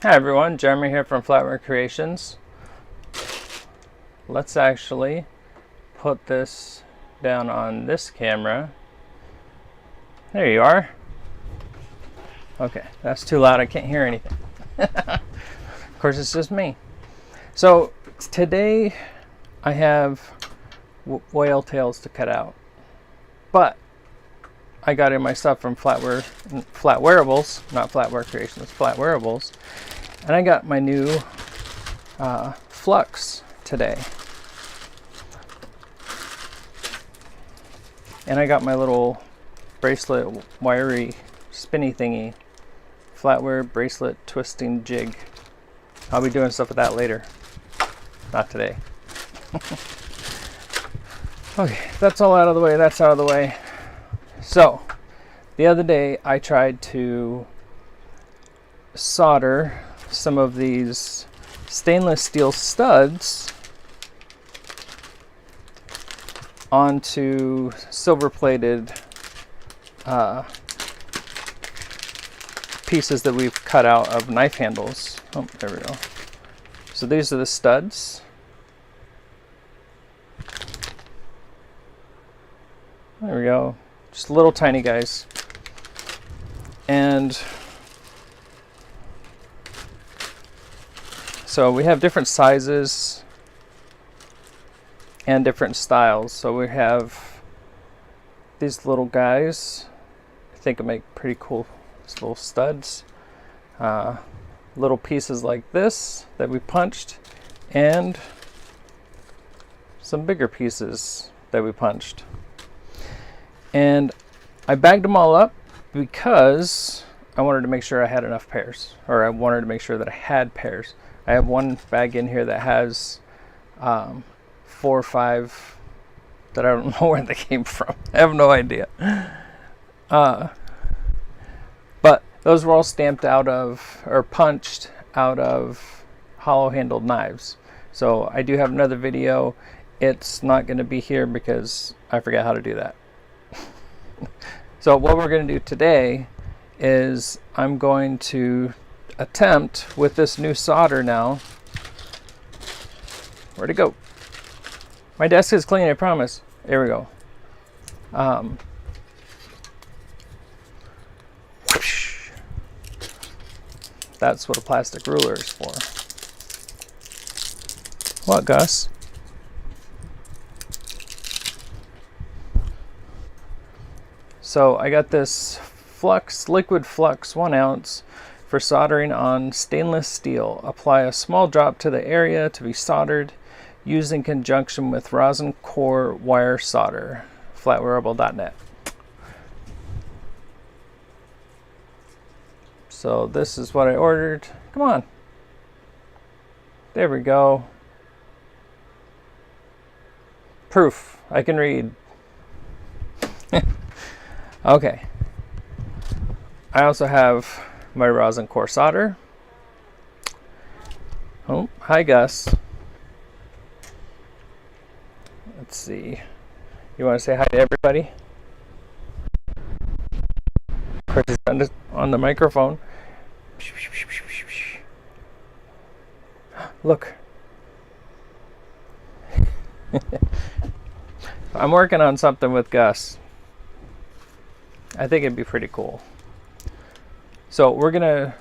Hi everyone, Jeremy here from Flatware Creations. Let's actually put this down on this camera. There you are. Okay, that's too loud, I can't hear anything. Of course, it's just me. So today I have whale tails to cut out, but I got in my stuff from Flatwearables, not Flatware Creations, Flatwearables, and I got my new flux today. And I got my little bracelet wiry spinny thingy, Flatware bracelet twisting jig. I'll be doing stuff with that later, not today. Okay, that's all out of the way, that's out of the way. So, the other day I tried to solder some of these stainless steel studs onto silver plated pieces that we've cut out of knife handles. Oh, there we go. So these are the studs. There we go. Just little tiny guys. And so we have different sizes and different styles. So we have these little guys. I think it make pretty cool little studs. Little pieces like this that we punched, and some bigger pieces that we punched. And I bagged them all up because I wanted to make sure I had enough pairs, or I wanted to make sure that I had pairs. I have one bag in here that has 4 or 5 that I don't know where they came from. I have no idea. But those were all stamped out of, or punched out of hollow handled knives. So I do have another video. It's not going to be here because I forgot how to do that. So what we're going to do today is I'm going to attempt with this new solder now. Where'd it go? My desk is clean, I promise. There we go. That's what a plastic ruler is for. What, Gus? So I got this flux, liquid flux, 1 ounce for soldering on stainless steel. Apply a small drop to the area to be soldered, used in conjunction with rosin core wire solder. Flatwearable.net. So this is what I ordered. Come on. There we go. Proof. I can read. Okay. I also have my rosin core solder. Oh, hi Gus. Let's see. You want to say hi to everybody? Of course, he's on the microphone. Look. I'm working on something with Gus. I think it'd be pretty cool. So I'm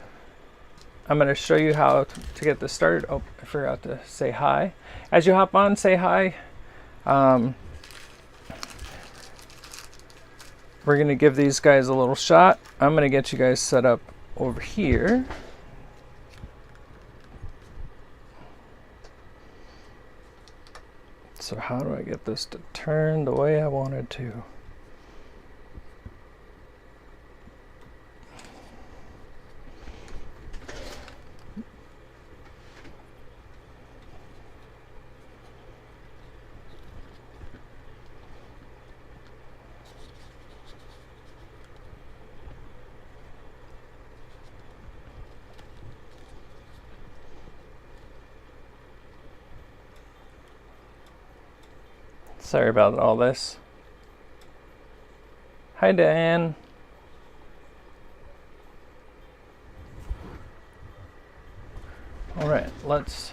gonna show you how to get this started. Oh, I forgot to say hi. As you hop on, say hi. We're gonna give these guys a little shot. I'm gonna get you guys set up over here. So how do I get this to turn the way I wanted to? Sorry about all this. Hi, Dan. let's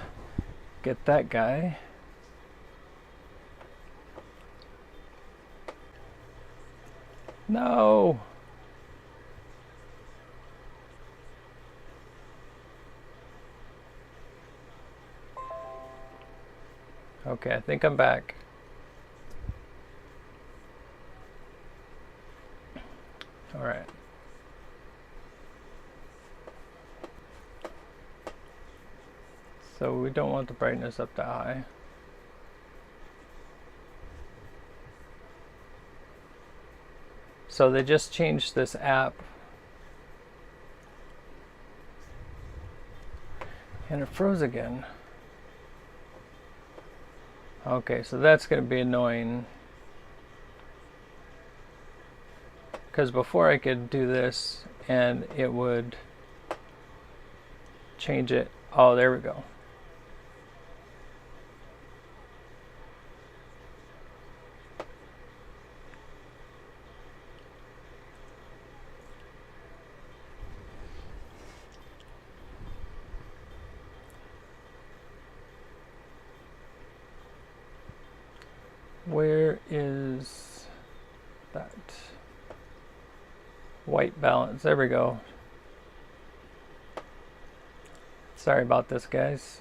get that guy. No. Okay, I think I'm back. All right. So we don't want the brightness up that high. So they just changed this app. And it froze again. Okay, so that's going to be annoying. Because before I could do this and it would change it. Oh, there we go. Where is that white balance? There we go. Sorry about this, guys.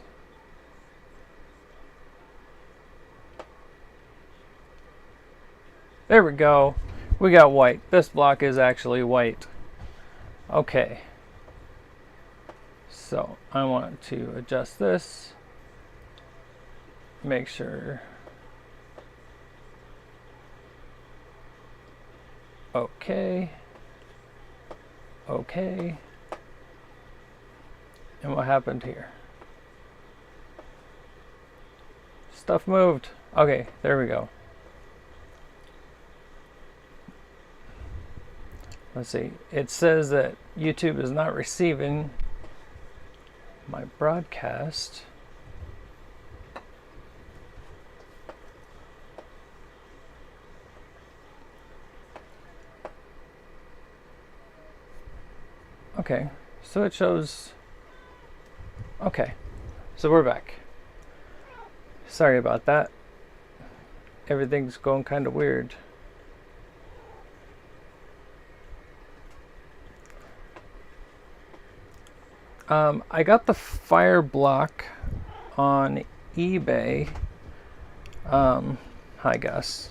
There we go. We got white. This block is actually white. Okay. So I want to adjust this. Make sure. Okay. Okay. And what happened here? Stuff moved. Okay, there we go. Let's see. It says that YouTube is not receiving my broadcast. Okay, so it shows. Okay, so we're back. Sorry about that. Everything's going kind of weird. I got the fire block on eBay. Hi Gus.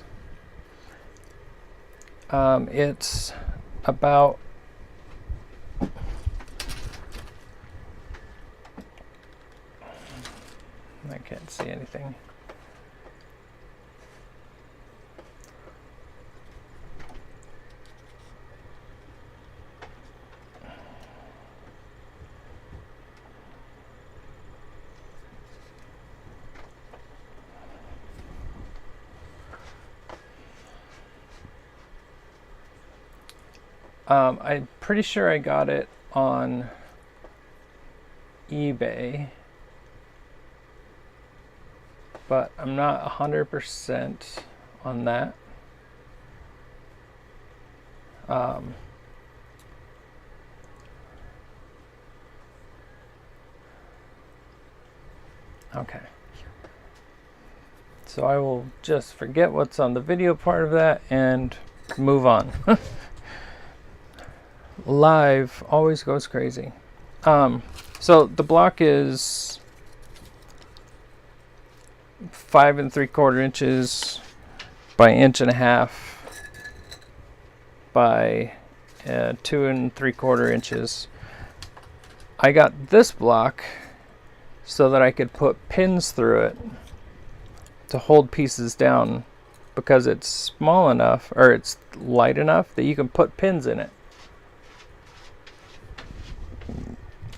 It's about I can't see anything. I'm pretty sure I got it on eBay, but I'm not 100% on that. Okay. So I will just forget what's on the video part of that and move on. Live always goes crazy. So the block is 5 3/4 inches by 1.5 by 2 3/4 inches. I got this block so that I could put pins through it to hold pieces down, because it's small enough, or it's light enough, that you can put pins in it.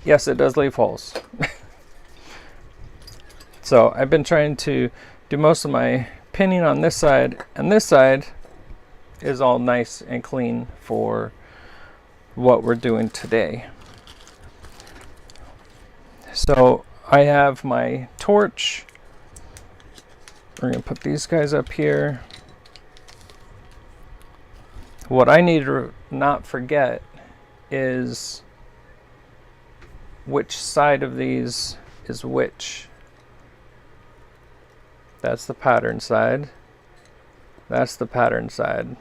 Yes, it does leave holes. So I've been trying to do most of my pinning on this side, and this side is all nice and clean for what we're doing today. So I have my torch. We're going to put these guys up here. What I need to not forget is which side of these is which. That's the pattern side. That's the pattern side.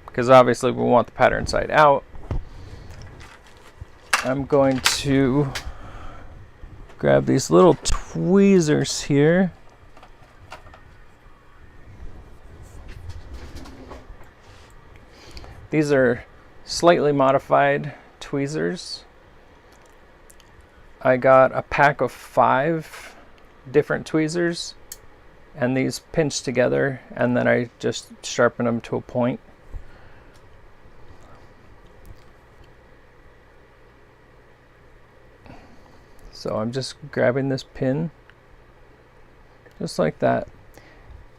Because obviously we want the pattern side out. I'm going to grab these little tweezers here. These are slightly modified tweezers. I got a pack of 5 different tweezers, and these pinch together, and then I just sharpen them to a point. So I'm just grabbing this pin, just like that.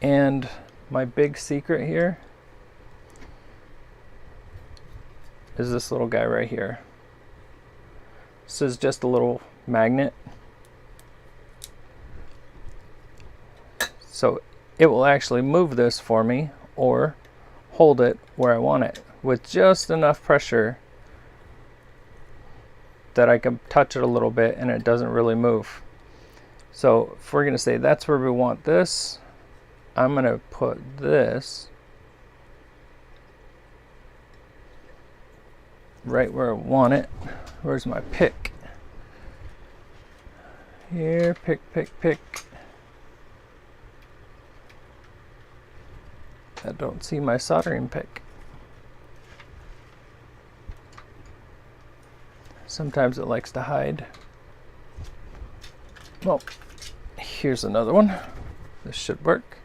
And my big secret here is this little guy right here. This is just a little magnet. So it will actually move this for me or hold it where I want it with just enough pressure that I can touch it a little bit and it doesn't really move. So if we're going to say that's where we want this, I'm going to put this right where I want it. Where's my pick? Here, pick, pick, pick. I don't see my soldering pick. Sometimes it likes to hide. Well, here's another one. This should work.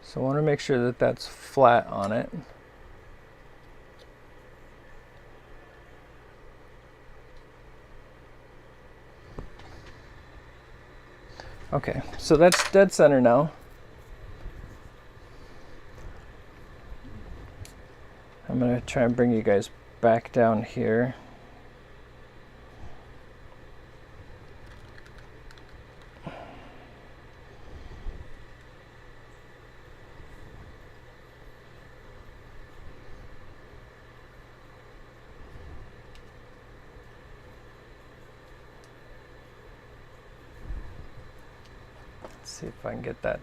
So I want to make sure that that's flat on it. Okay, so that's dead center now. I'm going to try and bring you guys back down here. Let's see if I can get that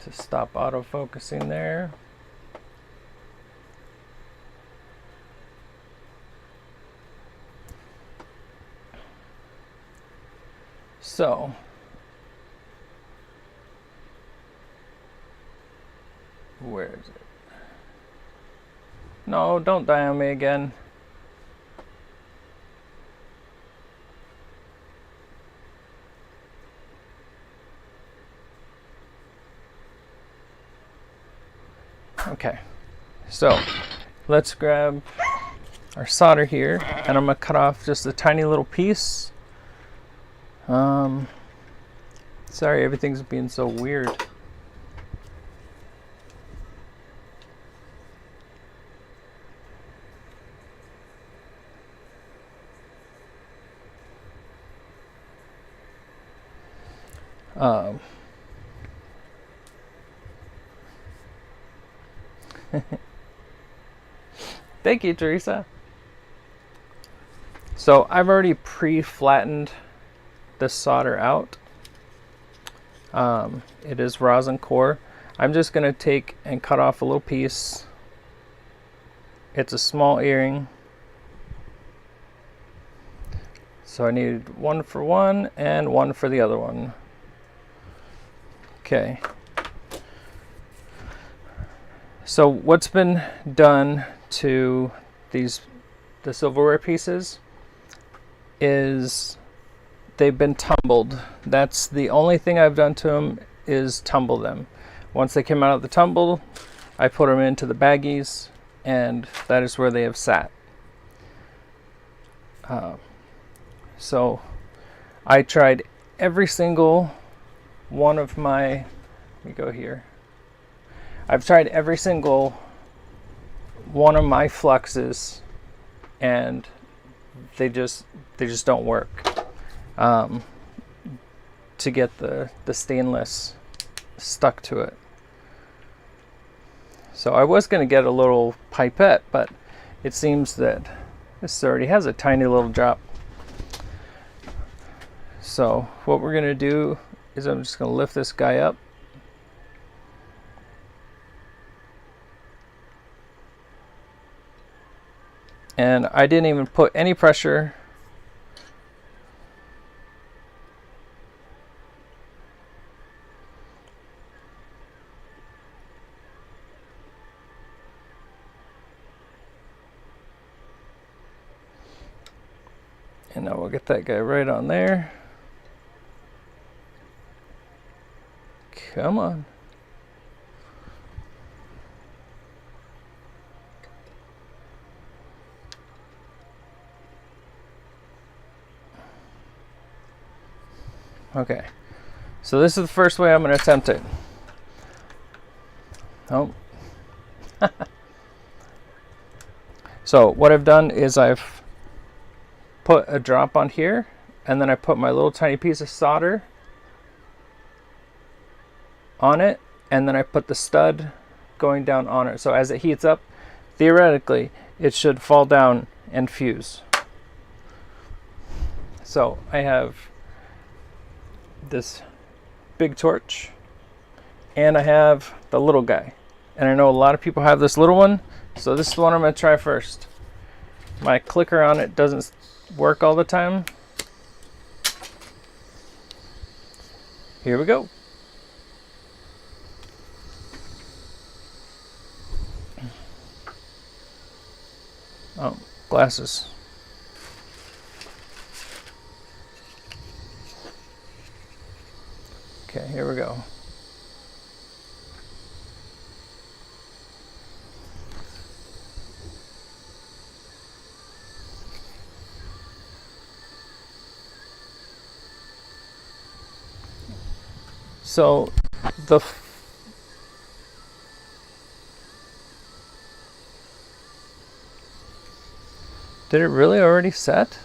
to stop auto-focusing there. So where is it? No, don't die on me again. Okay, so let's grab our solder here, and I'm gonna cut off just a tiny little piece. Sorry, everything's being so weird. Thank you, Teresa. So I've already pre-flattened the solder out. It is rosin core. I'm just going to take and cut off a little piece. It's a small earring. So I need one for one and one for the other one. Okay. So what's been done to the silverware pieces is they've been tumbled. That's the only thing I've done to them, is tumble them. Once they came out of the tumble, I put them into the baggies, and that is where they have sat. So I tried every single one of my, let me go here. I've tried every single one of my fluxes, and they just don't work to get the stainless stuck to it. So I was going to get a little pipette, but it seems that this already has a tiny little drop. So what we're going to do is I'm just going to lift this guy up. And I didn't even put any pressure. And now we'll get that guy right on there. Come on. Okay, so this is the first way I'm going to attempt it. Oh. So what I've done is I've put a drop on here, and then I put my little tiny piece of solder on it, and then I put the stud going down on it. So as it heats up, theoretically, it should fall down and fuse. So I have this big torch, and I have the little guy, and I know a lot of people have this little one, so this is the one I'm going to try first. My clicker on it doesn't work all the time. Here we go. Oh, glasses. Okay, here we go. So did it really already set?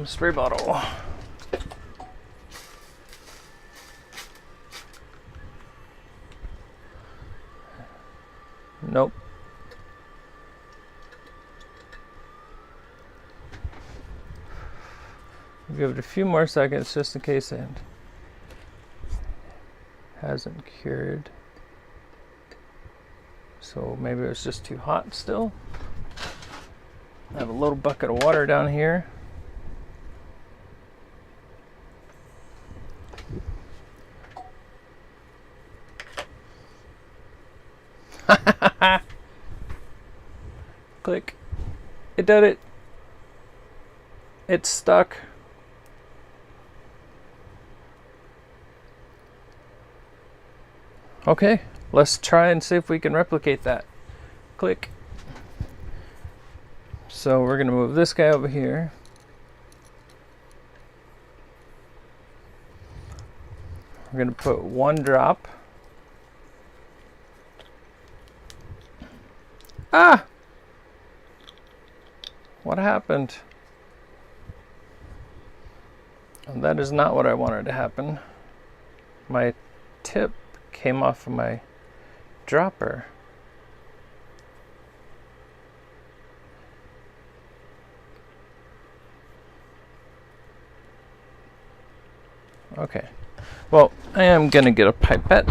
Spray bottle. Nope. Give it a few more seconds just in case it hasn't cured. So maybe it was just too hot still. I have a little bucket of water down here. Click. It did it. It's stuck. Okay, let's try and see if we can replicate that. Click. So we're going to move this guy over here. We're going to put one drop. Ah! What happened? And that is not what I wanted to happen. My tip came off of my dropper. Okay. Well, I am going to get a pipette.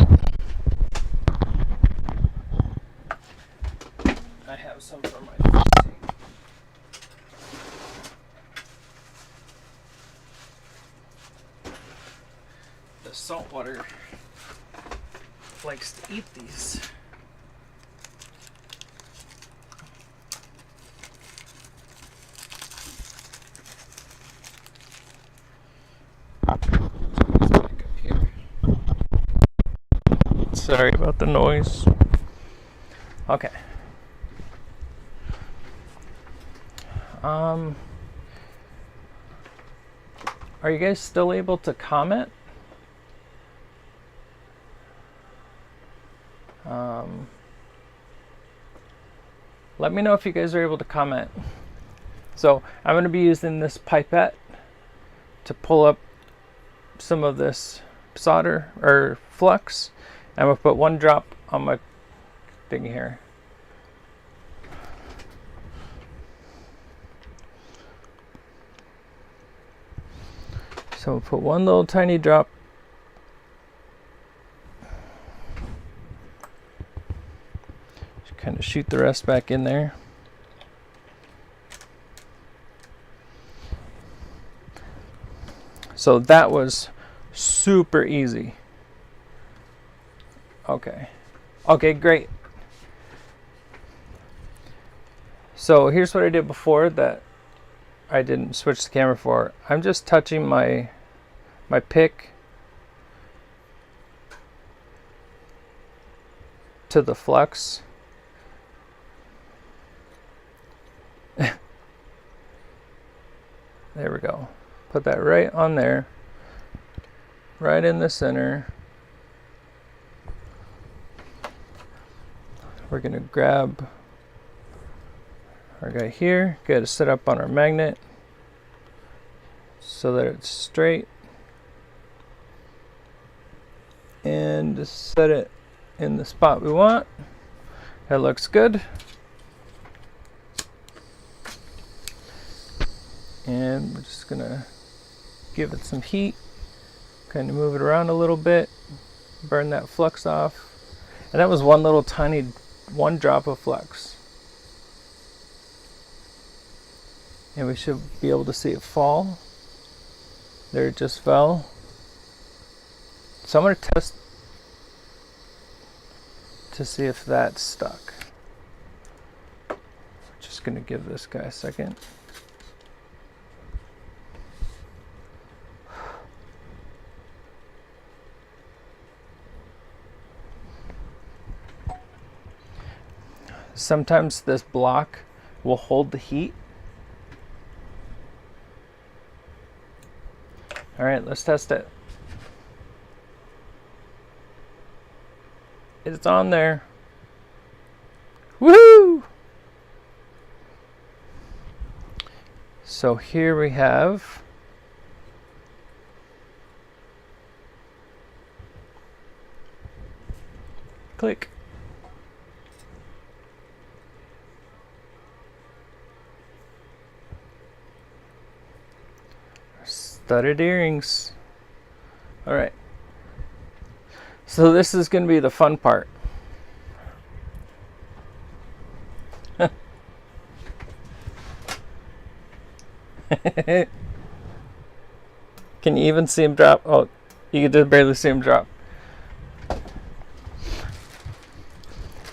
I have some for my fancy. The saltwater likes to eat these. Sorry about the noise. Okay. Are you guys still able to comment? Let me know if you guys are able to comment. So I'm going to be using this pipette to pull up some of this solder or flux. I'm going to put 1 drop on my thing here. So we'll put 1 little tiny drop. Just kind of shoot the rest back in there. So that was super easy. Okay. Okay, great. So here's what I did before that I didn't switch the camera for. I'm just touching my pick to the flux. There we go. Put that right on there, right in the center. We're going to grab our guy here, get it set up on our magnet so that it's straight, and just set it in the spot we want. That looks good. And we're just going to give it some heat, kind of move it around a little bit, burn that flux off. And that was 1 little tiny 1 drop of flux. And we should be able to see it fall. There it just fell. So I'm going to test to see if that's stuck. Just going to give this guy a second. Sometimes this block will hold the heat. All right, let's test it. It's on there. Woohoo! So here we have click. Studded earrings. All right. So this is going to be the fun part. Can you even see him drop? Oh, you can just barely see him drop.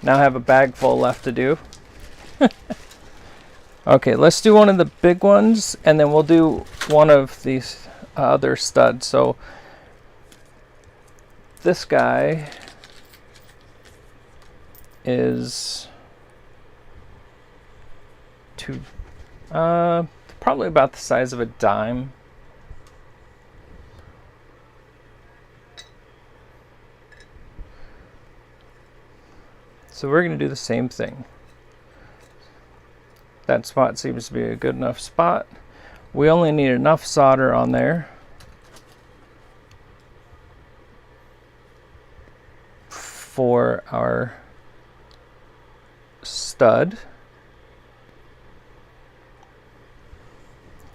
Now I have a bag full left to do. Okay, let's do one of the big ones, and then we'll do one of these other studs. So this guy is probably about the size of a dime. So we're going to do the same thing. That spot seems to be a good enough spot. We only need enough solder on there for our stud.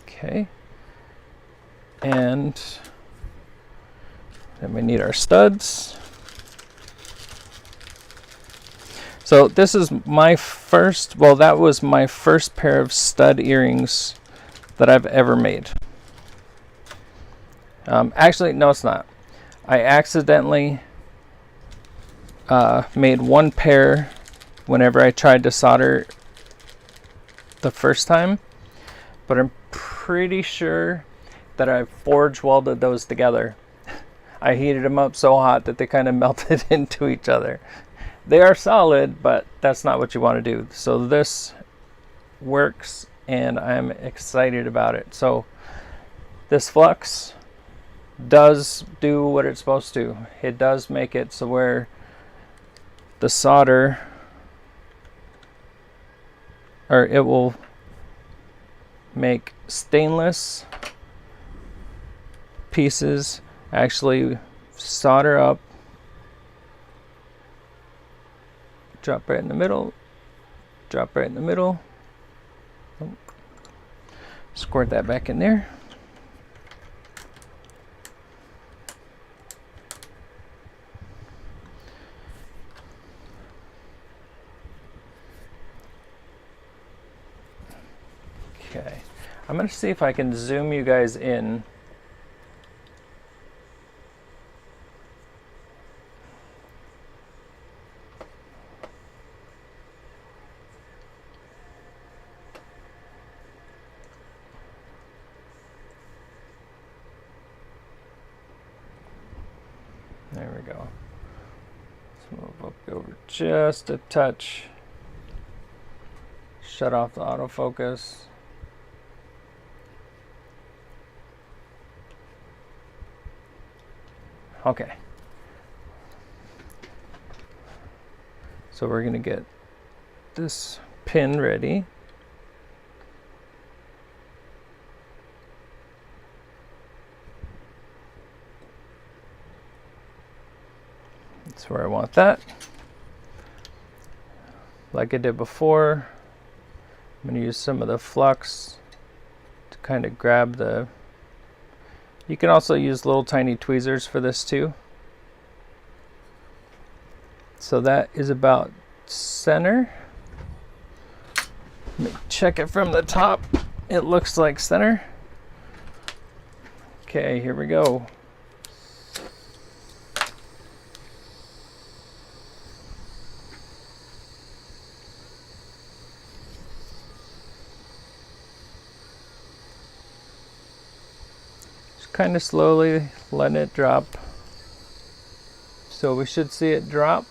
Okay. And then we need our studs. So this is my first, well, that was my first pair of stud earrings that I've ever made. Actually, no, it's not. I accidentally made 1 pair whenever I tried to solder the first time, but I'm pretty sure that I forge welded those together. I heated them up so hot that they kind of melted into each other. They are solid, but that's not what you want to do. So this works, and I'm excited about it. So this flux does do what it's supposed to. It does make it so where the solder, or it will make stainless pieces actually solder up, drop right in the middle, drop right in the middle, squirt that back in there. Okay, I'm going to see if I can zoom you guys in. There we go. Let's move up over just a touch. Shut off the autofocus. Okay. So we're going to get this pin ready. That's where I want that. Like I did before, I'm going to use some of the flux to kind of grab the... You can also use little tiny tweezers for this too. So that is about center. Let me check it from the top. It looks like center. Okay, here we go. Kind of slowly letting it drop. So we should see it drop.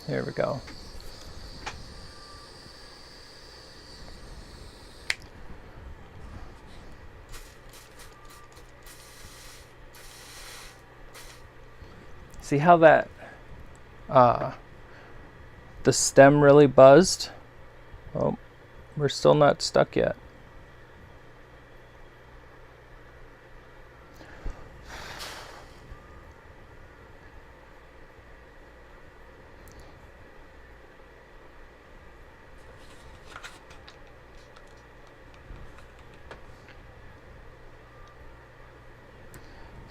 Here we go. See how that the stem really buzzed? Oh, we're still not stuck yet.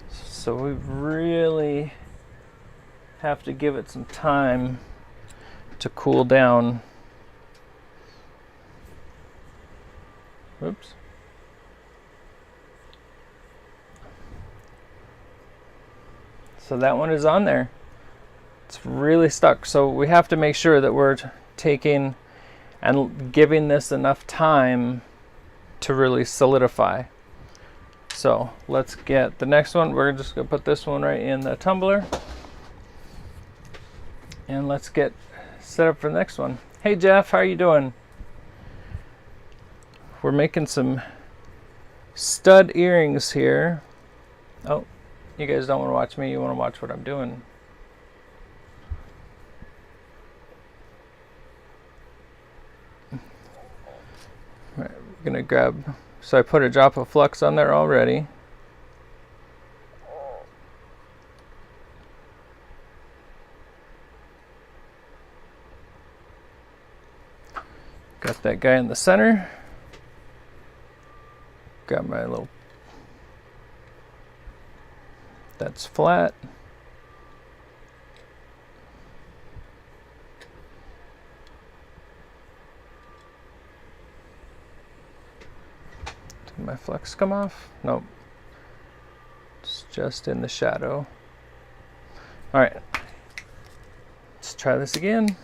So we really have to give it some time to cool down. Oops. So that one is on there. It's really stuck. So we have to make sure that we're taking and giving this enough time to really solidify. So let's get the next one. We're just gonna put this one right in the tumbler. And let's get set up for the next one. Hey Jeff, how are you doing? We're making some stud earrings here. Oh, you guys don't want to watch me, you want to watch what I'm doing. Right, we're gonna grab, so I put a drop of flux on there already. Got that guy in the center. Got my little, that's flat. Did my flux come off? Nope. It's just in the shadow. All right, let's try this again.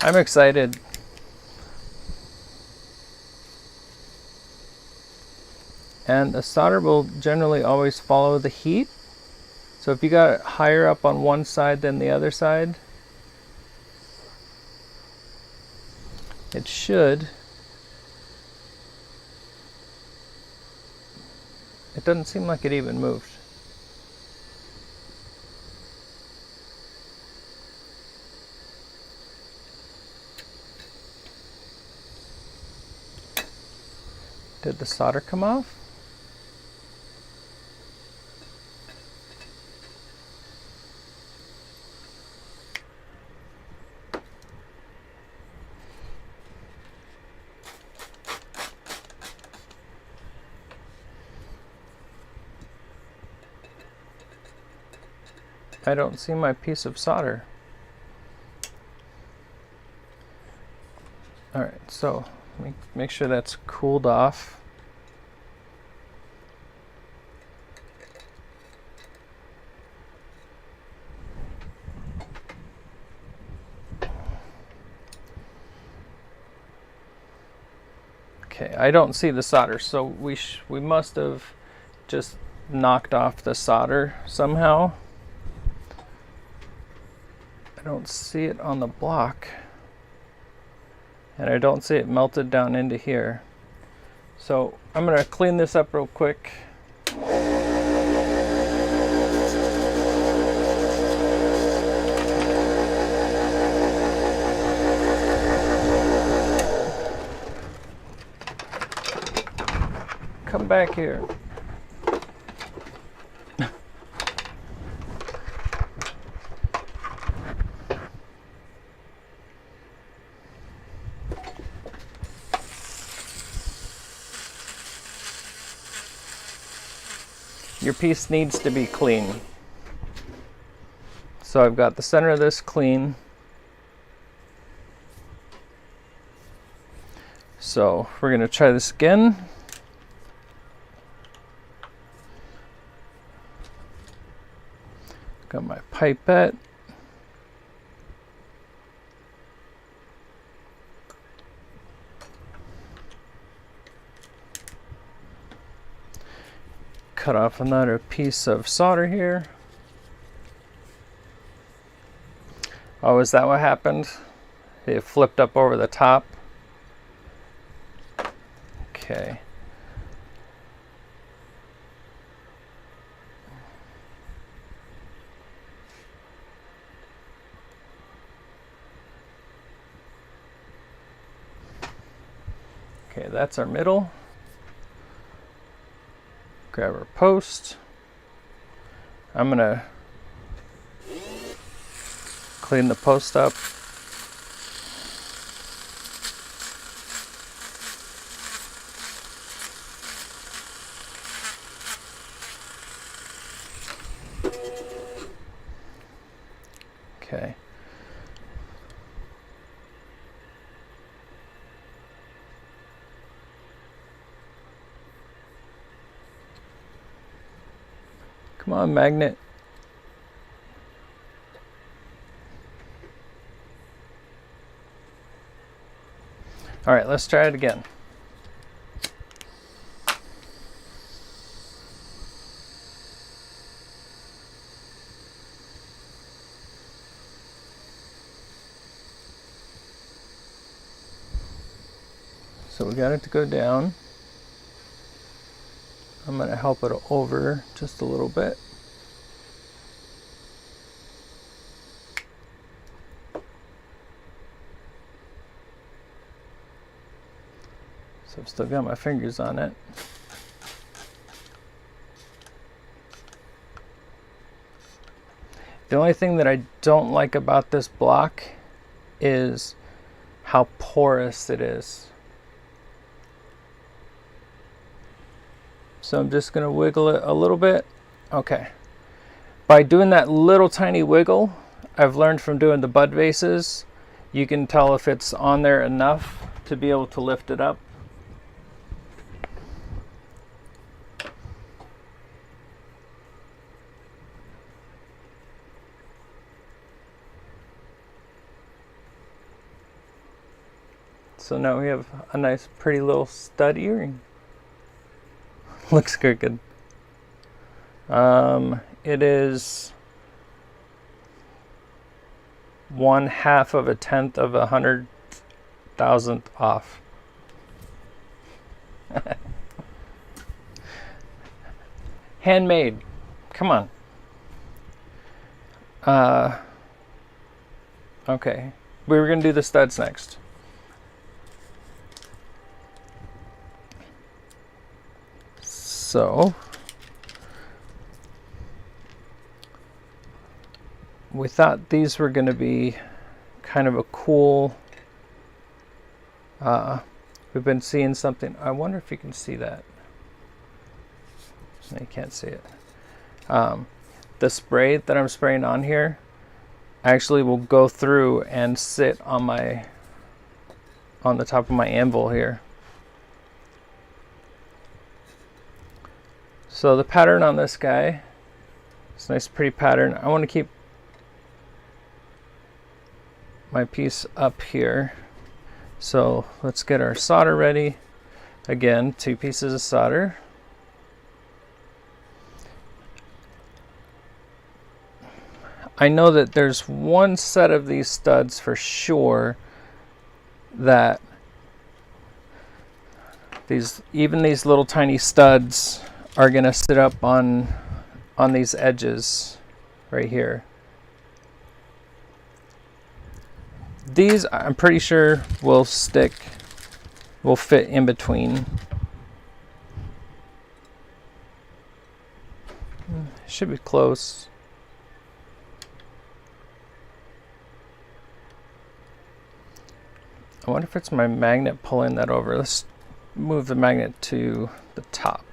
I'm excited. And a solder will generally always follow the heat. So if you got it higher up on one side than the other side, it should. It doesn't seem like it even moved. Did the solder come off? I don't see my piece of solder. All right, so make sure that's cooled off. Okay, I don't see the solder, so we must have just knocked off the solder somehow. I don't see it on the block, and I don't see it melted down into here. So I'm gonna clean this up real quick. Come back here. Your piece needs to be clean. So I've got the center of this clean. So we're going to try this again. Got my pipette. Cut off another piece of solder here. Oh, is that what happened? It flipped up over the top. Okay. Okay, that's our middle. Grab our post. I'm gonna clean the post up. Okay. Come on, magnet. All right, let's try it again. So we got it to go down. I'm going to help it over just a little bit. So I've still got my fingers on it. The only thing that I don't like about this block is how porous it is. So I'm just going to wiggle it a little bit. Okay. By doing that little tiny wiggle, I've learned from doing the bud vases, you can tell if it's on there enough to be able to lift it up. So now we have a nice pretty little stud earring. Looks crooked. It is 1/2 of a tenth of 100,000th off. Handmade. Come on. Okay. We were going to do the studs next. So we thought these were going to be kind of a cool, we've been seeing something. I wonder if you can see that. No, you can't see it. The spray that I'm spraying on here actually will go through and sit on the top of my anvil here. So the pattern on this guy, it's a nice pretty pattern. I want to keep my piece up here. So let's get our solder ready. Again, 2 pieces of solder. I know that there's one set of these studs for sure that even these little tiny studs are gonna sit up on these edges right here. These I'm pretty sure will fit in between. Should be close. I wonder if it's my magnet pulling that over. Let's move the magnet to the top.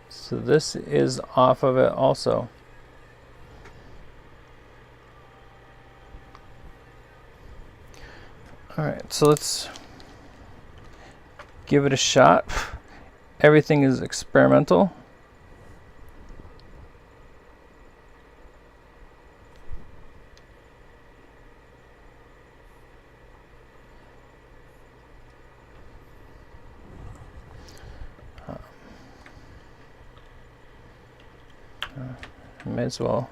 So this is off of it also. All right, so let's give it a shot. Everything is experimental. May as well.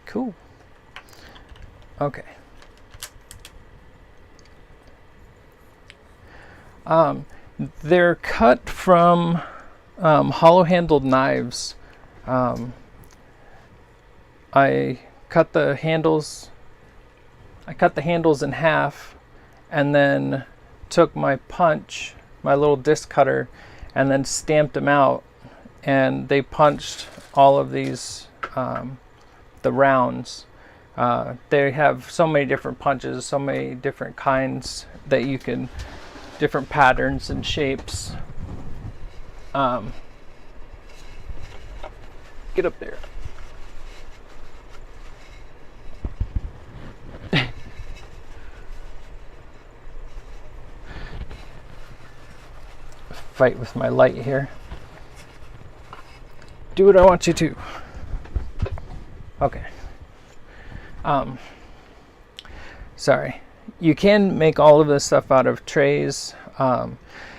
Cool. Okay. They're cut from hollow-handled knives. I cut the handles in half, and then took my punch, my little disc cutter, and then stamped them out, and they punched all of these, the rounds. They have so many different punches, so many different kinds that you can, different patterns and shapes. Get up there. Fight with my light here. Do what I want you to. Okay. Sorry. You can make all of this stuff out of trays.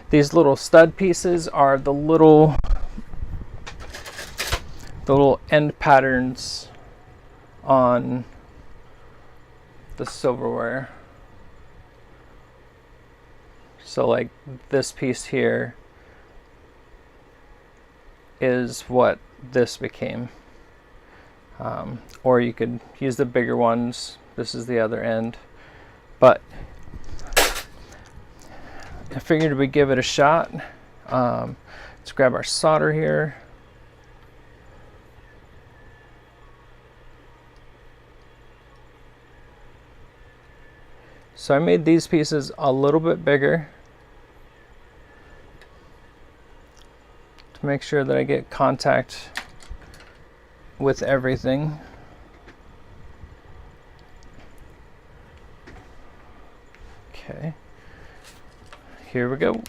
These little stud pieces are the little end patterns on the silverware. So like this piece here is what this became. Or you could use the bigger ones. This is the other end. But I figured we'd give it a shot. Let's grab our solder here. So I made these pieces a little bit bigger to make sure that I get contact with everything. Okay, here we go.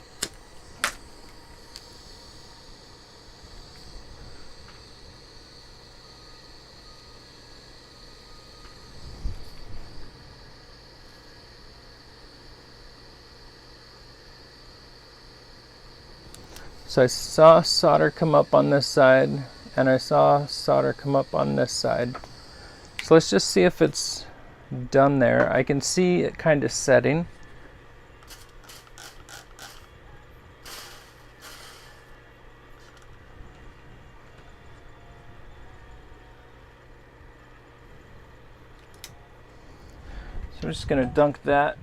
So I saw solder come up on this side, and I saw solder come up on this side. So let's just see if it's done there. I can see it kind of setting. I'm just going to dunk that.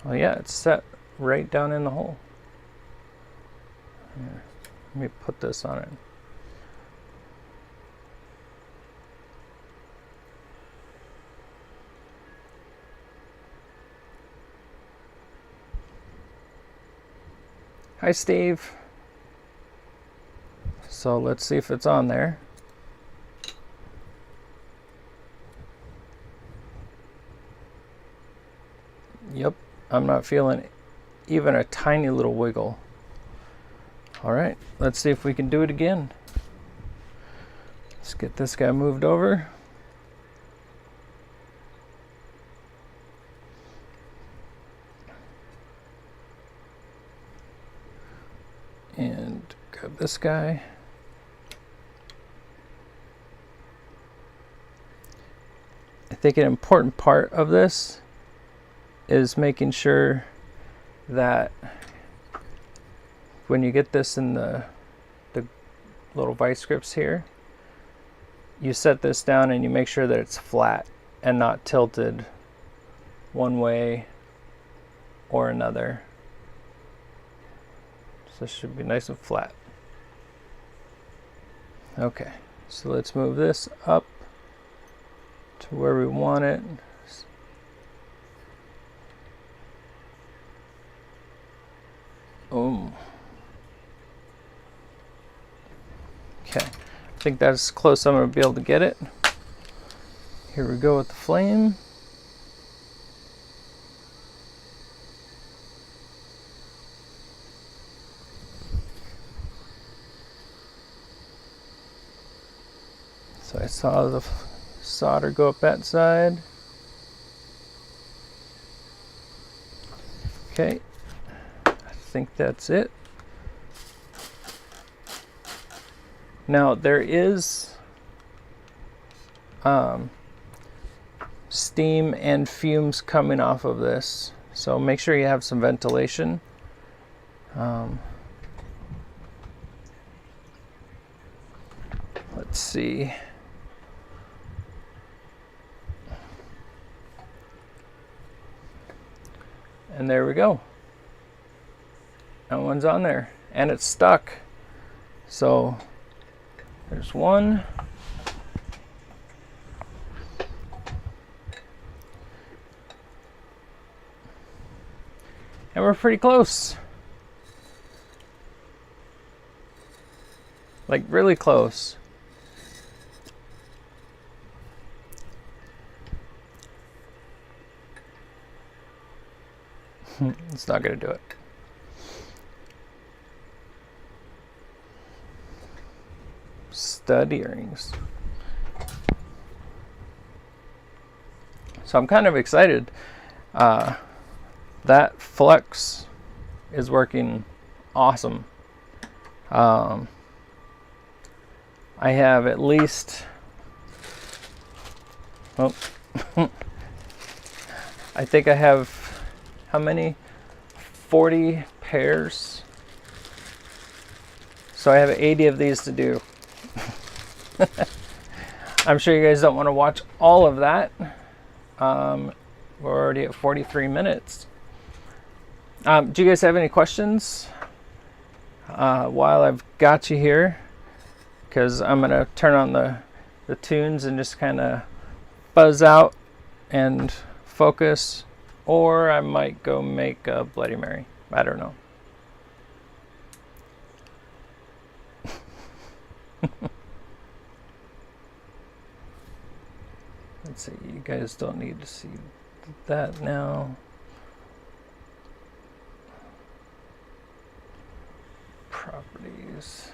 Oh yeah, it's set right down in the hole. Here, let me put this on it. Hi, Steve. So let's see if it's on there. Yep, I'm not feeling even a tiny little wiggle. All right, let's see if we can do it again. Let's get this guy moved over. And grab this guy. I think an important part of this is making sure that when you get this in the little vice grips here, you set this down and you make sure that it's flat and not tilted one way or another. So this should be nice and flat. Okay, so let's move this up to where we want it. Oh. Okay, I think that's as close as I'm going to be able to get it. Here we go with the flame. So I saw the solder go up that side. Okay, I think that's it. Now there is steam and fumes coming off of this, so make sure you have some ventilation. Let's see. And there we go. That one's on there, and it's stuck. So there's one. And we're pretty close. Like really close. It's not going to do it. Stud earrings. So I'm kind of excited. That flex is working awesome. I have at least, oh, I think I have, how many? 40 pairs. So I have 80 of these to do. I'm sure you guys don't want to watch all of that. We're already at 43 minutes. Do you guys have any questions while I've got you here? Because I'm going to turn on the tunes and just kind of buzz out and focus. Or I might go make a Bloody Mary. I don't know. Let's see, you guys don't need to see that now. Properties.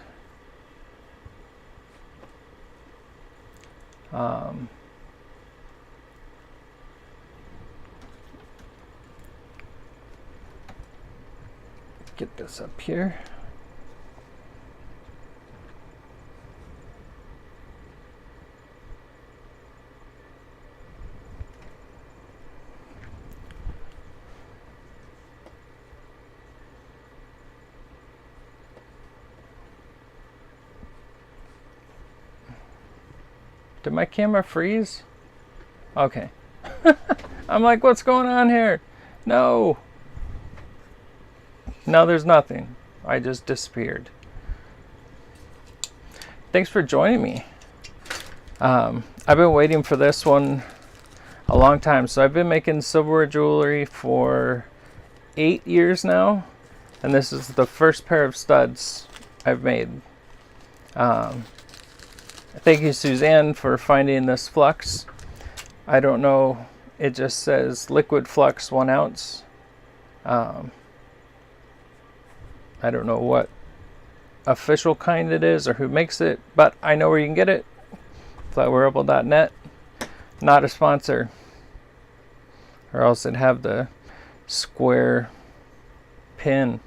Get this up here. Did my camera freeze? Okay. I'm like, what's going on here? No. No, there's nothing. I just disappeared. Thanks for joining me. I've been waiting for this one a long time. So I've been making silverware jewelry for 8 years now. And this is the first pair of studs I've made. Thank you, Suzanne, for finding this flux. I don't know. It just says liquid flux 1 ounce. I don't know what official kind it is or who makes it, but I know where you can get it. Flatwareable.net. Not a sponsor, or else it'd have the square pin.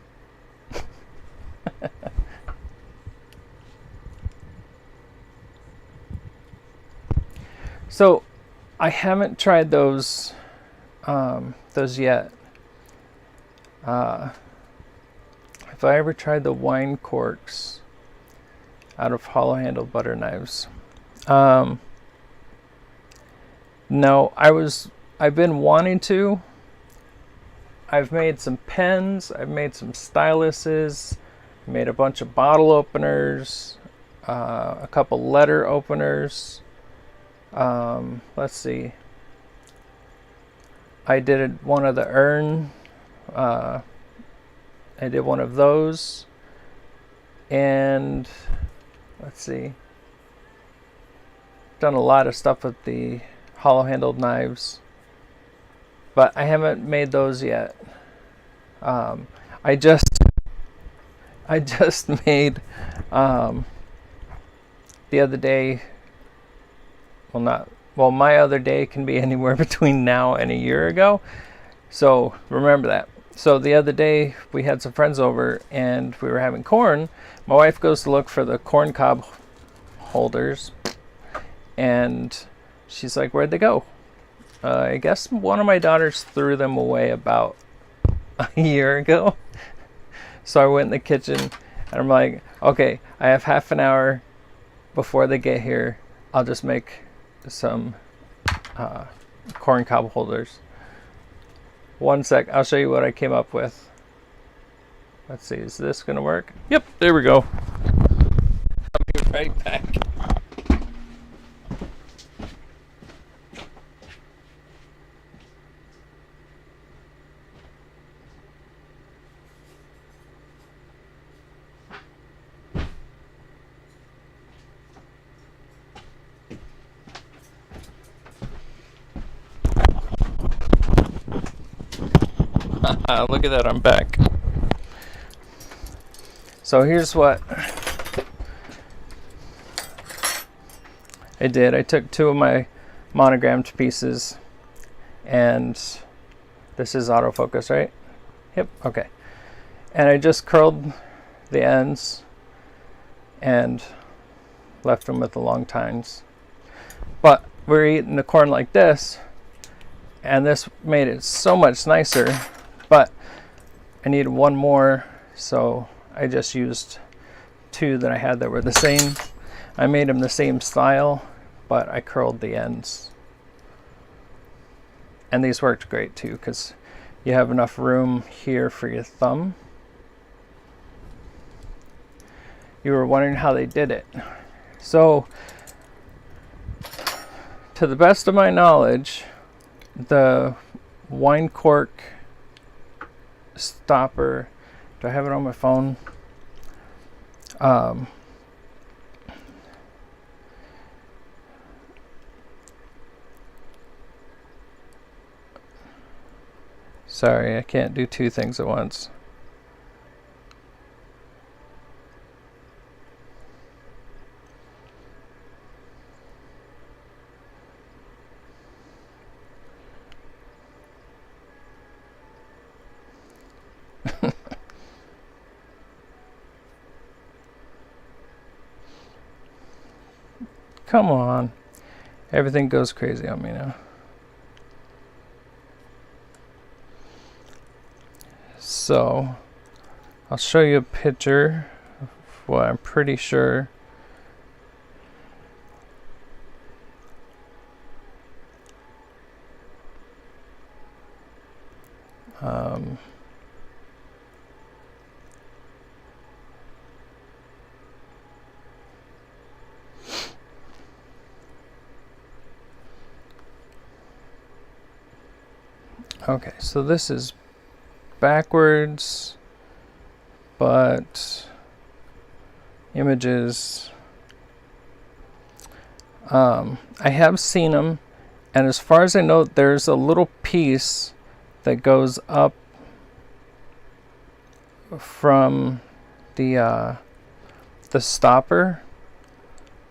So I haven't tried those yet. If I ever tried the wine corks out of hollow handled butter knives. No, I've been wanting to. I've made some pens, I've made some styluses, made a bunch of bottle openers, a couple letter openers. Let's see. I did one of the urn. I did one of those. And let's see. Done a lot of stuff with the hollow handled knives, but I haven't made those yet. I just made the other day. Well, my other day can be anywhere between now and a year ago, so remember that. So the other day we had some friends over and we were having corn. My wife goes to look for the corn cob holders, and she's like, where'd they go? I guess one of my daughters threw them away about a year ago. So I went in the kitchen and I'm like, okay, I have half an hour before they get here. I'll just make some corn cob holders. One sec, I'll show you what I came up with. Let's see, is this gonna work? Yep, there we go. I'll be right back. Look at that, I'm back. So here's what I did. I took 2 of my monogrammed pieces, and this is autofocus, right? Yep, okay. And I just curled the ends and left them with the long tines. But we're eating the corn like this, and this made it so much nicer, but I needed one more, so I just used 2 that I had that were the same. I made them the same style, but I curled the ends. And these worked great too, because you have enough room here for your thumb. You were wondering how they did it. So, to the best of my knowledge, the wine cork stopper, do I have it on my phone? Sorry, I can't do 2 things at once. Come on. Everything goes crazy on me now. So, I'll show you a picture of what I'm pretty sure. Okay, so this is backwards, but images, I have seen them, and as far as I know, there's a little piece that goes up from the stopper.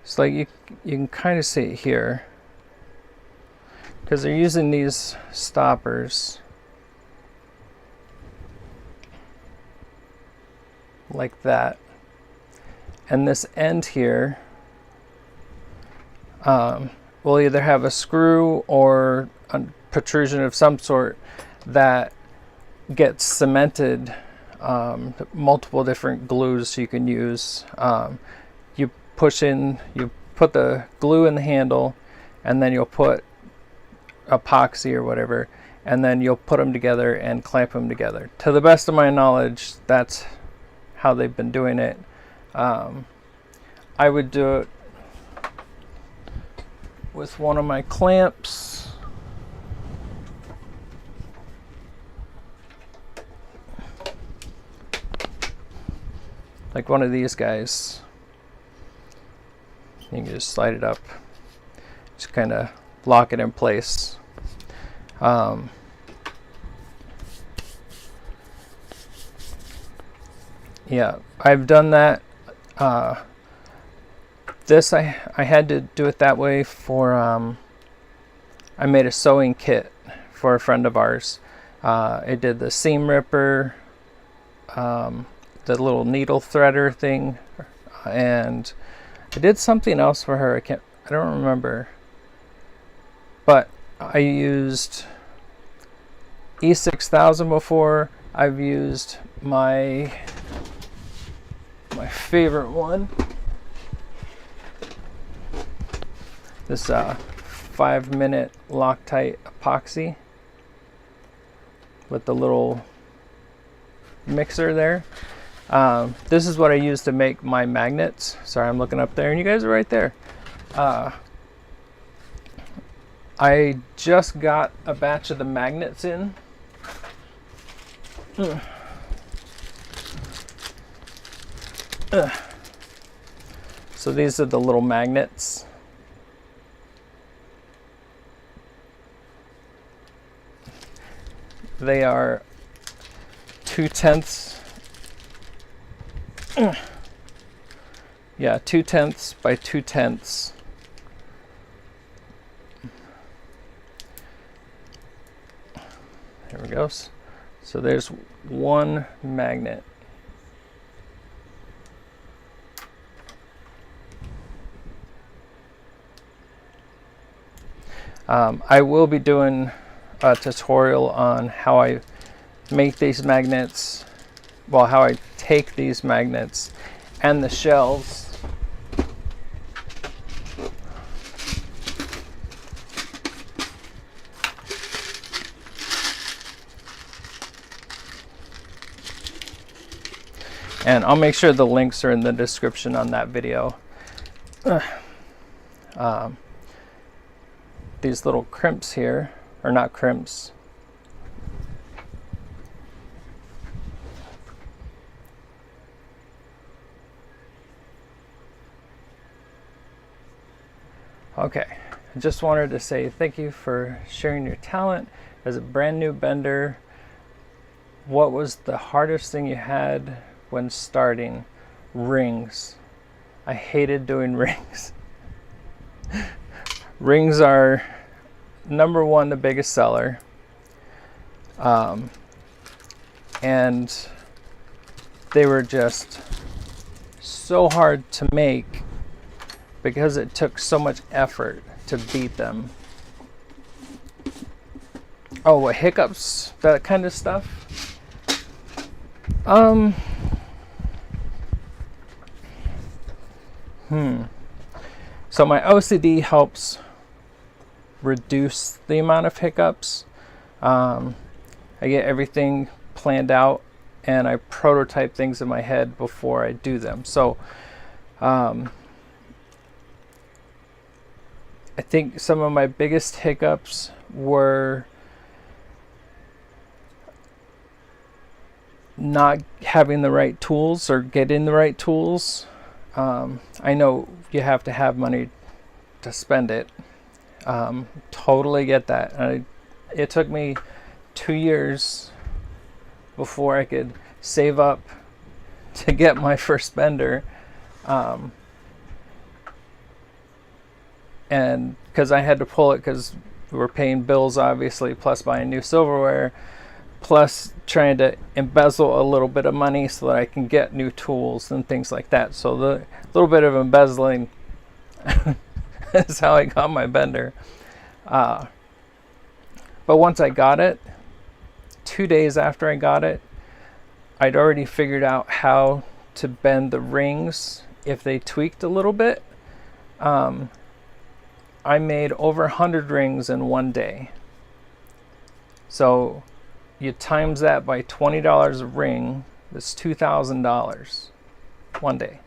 It's like you can kind of see it here, because they're using these stoppers like that, and this end here will either have a screw or a protrusion of some sort that gets cemented, multiple different glues you can use. You put the glue in the handle, and then you'll put epoxy or whatever, and then you'll put them together and clamp them together. To the best of my knowledge, that's how they've been doing it. I would do it with one of my clamps. Like one of these guys. You can just slide it up, just kind of lock it in place. Yeah, I've done that. This I had to do it that way for I made a sewing kit for a friend of ours. It did the seam ripper, the little needle threader thing, and I did something else for her. I don't remember, but I used E6000 before. I've used my favorite one, this 5-minute Loctite epoxy with the little mixer there. This is what I use to make my magnets. Sorry, I'm looking up there and you guys are right there. I just got a batch of the magnets in. So these are the little magnets. They are 2/10. Yeah, 2/10 by 2/10. There we go. So there's one magnet. I will be doing a tutorial on how I make these magnets, well, how I take these magnets and the shells and I'll make sure the links are in the description on that video. These little crimps here, or not crimps, okay, I just wanted to say thank you for sharing your talent as a brand new bender. What was the hardest thing you had when starting? Rings. I hated doing rings. Rings are #1 the biggest seller, and they were just so hard to make because it took so much effort to beat them. Oh, what hiccups, that kind of stuff. So my OCD helps reduce the amount of hiccups. I get everything planned out and I prototype things in my head before I do them. So I think some of my biggest hiccups were not having the right tools or getting the right tools. I know you have to have money to spend it. Totally get that. It took me 2 years before I could save up to get my first bender. And because I had to pull it because we were paying bills, obviously, plus buying new silverware, plus trying to embezzle a little bit of money so that I can get new tools and things like that. So the little bit of embezzling is how I got my bender. But once I got it, 2 days after I got it, I'd already figured out how to bend the rings if they tweaked a little bit. I made over 100 rings in 1 day. So you times that by $20 a ring, that's $2,000 1 day.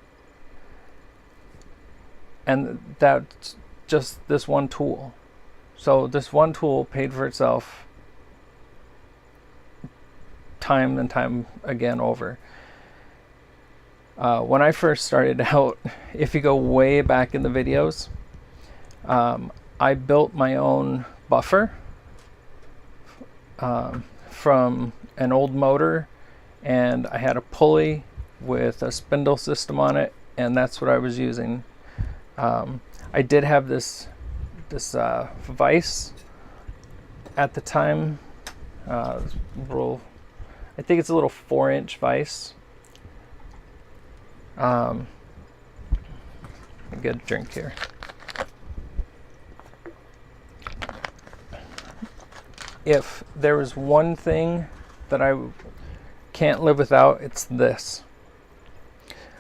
And that's just this one tool. So this one tool paid for itself time and time again over. When I first started out, if you go way back in the videos, I built my own buffer from an old motor, and I had a pulley with a spindle system on it, and that's what I was using. I did have this vise at the time. I think it's a little 4-inch vise. Get a drink here. If there was one thing that I can't live without, it's this.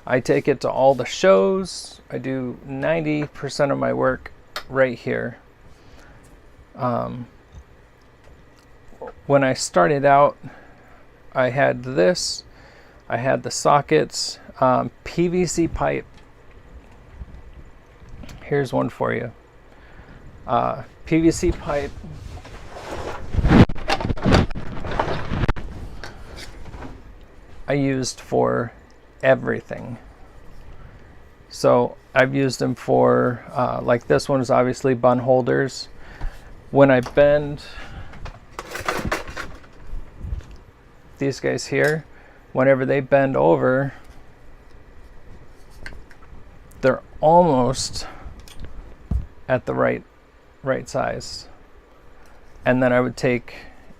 I take it to all the shows. I do 90% of my work right here. When I started out, I had this. I had the sockets, PVC pipe. Here's one for you. PVC pipe. I used for everything. So I've used them for, like this one is obviously bun holders. When I bend these guys here, whenever they bend over, they're almost at the right size. And then I would take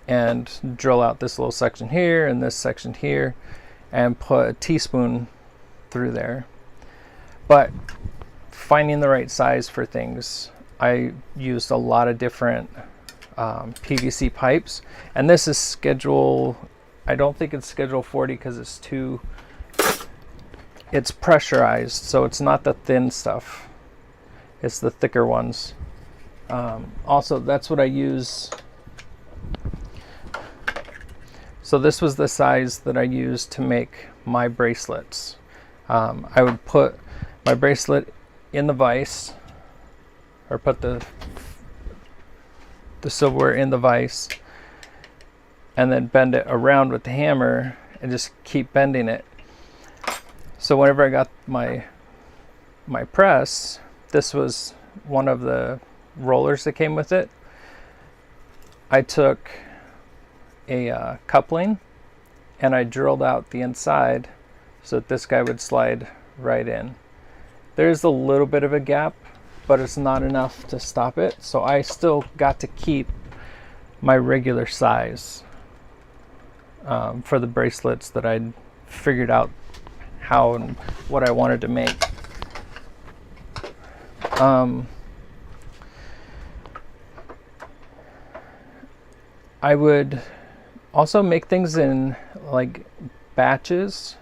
and drill out this little section here and this section here and put a teaspoon through there. But finding the right size for things, I used a lot of different PVC pipes, and this is schedule, I don't think it's schedule 40 because it's pressurized, so it's not the thin stuff, it's the thicker ones. Also, that's what I use. So this was the size that I used to make my bracelets. I would put my bracelet in the vise, or put the silverware in the vise, and then bend it around with the hammer and just keep bending it. So whenever I got my press, this was one of the rollers that came with it. I took a coupling and I drilled out the inside so that this guy would slide right in. There's a little bit of a gap, but it's not enough to stop it, so I still got to keep my regular size for the bracelets that I'd figured out how and what I wanted to make. I would also make things in like batches,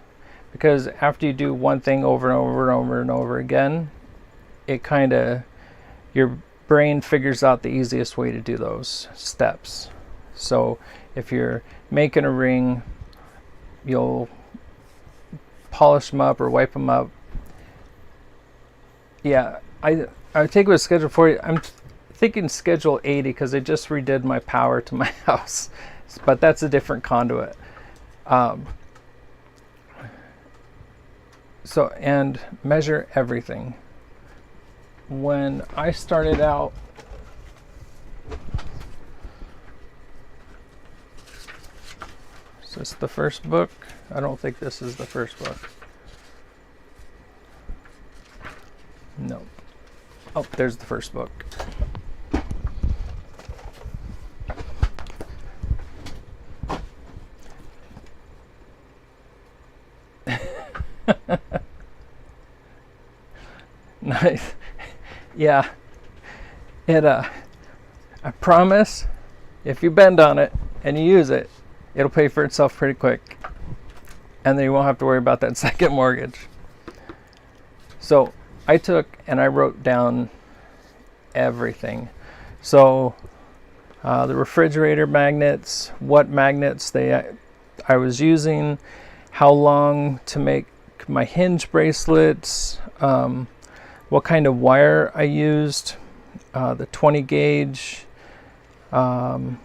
because after you do one thing over and over and over and over again, it kind of, your brain figures out the easiest way to do those steps. So if you're making a ring, you'll polish them up or wipe them up. Yeah, I think it was scheduled 40. I'm thinking schedule 80 because I just redid my power to my house, but that's a different conduit. So, and measure everything. When I started out, is this the first book? I don't think this is the first book. No. Oh, there's the first book. Nice. Yeah. It I promise if you bend on it and you use it, it'll pay for itself pretty quick. And then you won't have to worry about that second mortgage. So I took and I wrote down everything. So the refrigerator magnets, what magnets I was using, how long to make my hinge bracelets, what kind of wire I used, the 20 gauge, how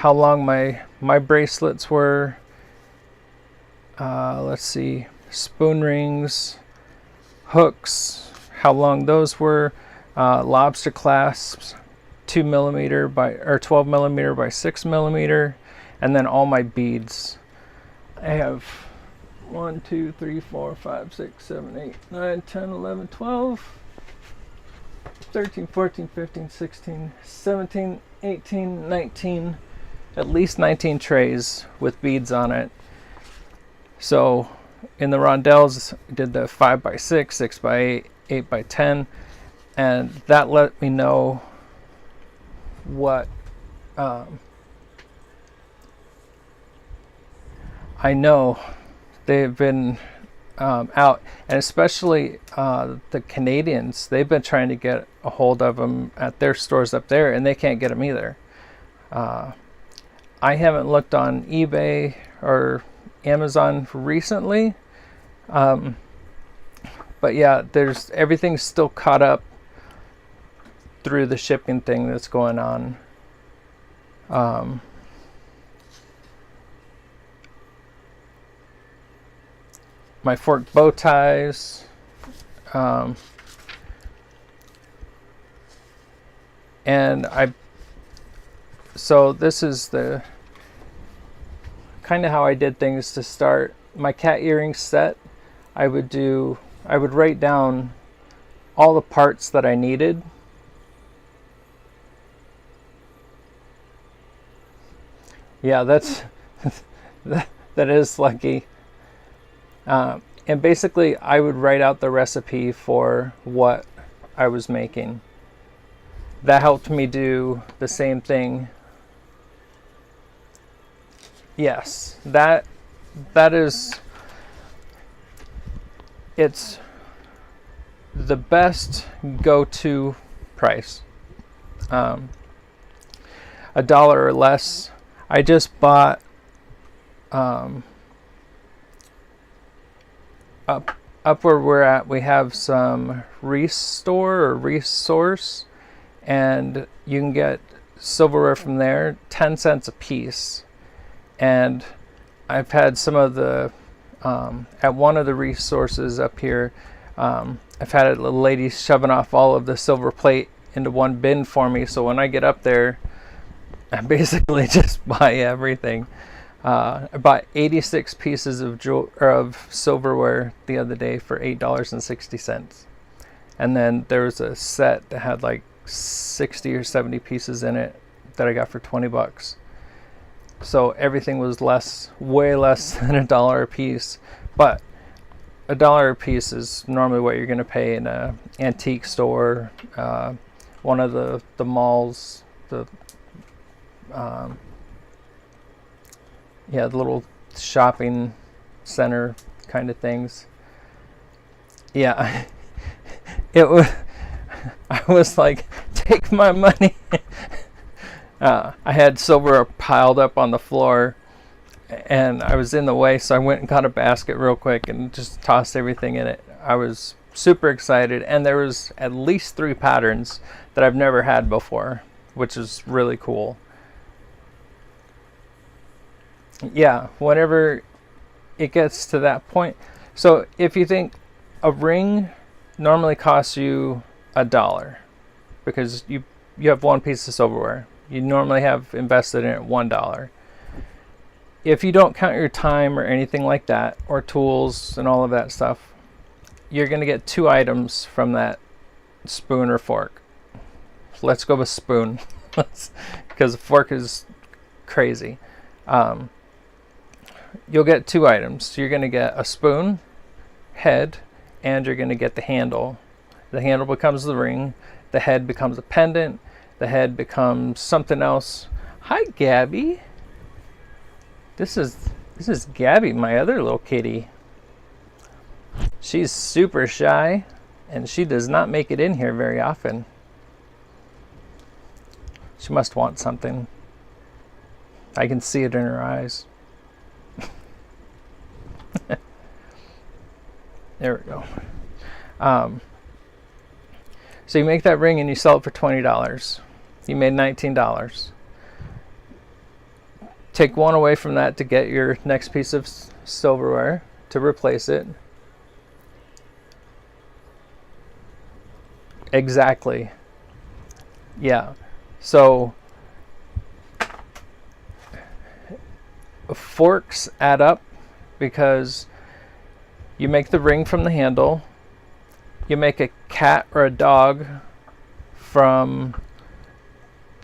long my bracelets were, let's see, spoon rings, hooks, how long those were, lobster clasps, 2mm or 12mm by 6mm, and then all my beads. I have 1, 2, 3, 4, 5, 6, 7, 8, 9, 10, 11, 12, 13, 14, 15, 16, 17, 18, 19, at least 19 trays with beads on it. So in the rondelles, I did the 5x6, 6x8, 8x10, and that let me know what I know they've been out, and especially the Canadians, they've been trying to get a hold of them at their stores up there, and they can't get them either. I haven't looked on eBay or Amazon recently, but yeah, everything's still caught up through the shipping thing that's going on. My fork bow ties, and so this is the kind of how I did things to start. My cat earring set, I would write down all the parts that I needed. Yeah, that is lucky. And basically I would write out the recipe for what I was making. That helped me do the same thing. Yes, it's the best go-to price. $1 or less. I just bought up where we're at, we have some resource, and you can get silverware from there, 10 cents a piece. And I've had some of the at one of the resources up here, I've had a little lady shoving off all of the silver plate into one bin for me, so when I get up there I basically just buy everything. I bought 86 pieces of silverware the other day for $8.60. And then there was a set that had like 60 or 70 pieces in it that I got for 20 bucks. So everything was way less than $1 a piece. But $1 a piece is normally what you're going to pay in an antique store, one of the malls, the little shopping center kind of things. Yeah, I was like, take my money. I had silver piled up on the floor and I was in the way, so I went and got a basket real quick and just tossed everything in it. I was super excited, and there was at least 3 patterns that I've never had before, which is really cool. Yeah, whenever it gets to that point. So if you think a ring normally costs you $1 because you have one piece of silverware. You normally have invested in it $1. If you don't count your time or anything like that, or tools and all of that stuff, you're going to get 2 items from that spoon or fork. Let's go with spoon because fork is crazy. You'll get 2 items. You're going to get a spoon head, and you're going to get the handle. The handle becomes the ring. The head becomes a pendant. The head becomes something else. Hi, Gabby. This is Gabby, my other little kitty. She's super shy, and she does not make it in here very often. She must want something. I can see it in her eyes. There we go. So you make that ring and you sell it for $20. You made $19. Take 1 away from that to get your next piece of silverware to replace it. Exactly. Yeah. So forks add up because you make the ring from the handle. You make a cat or a dog from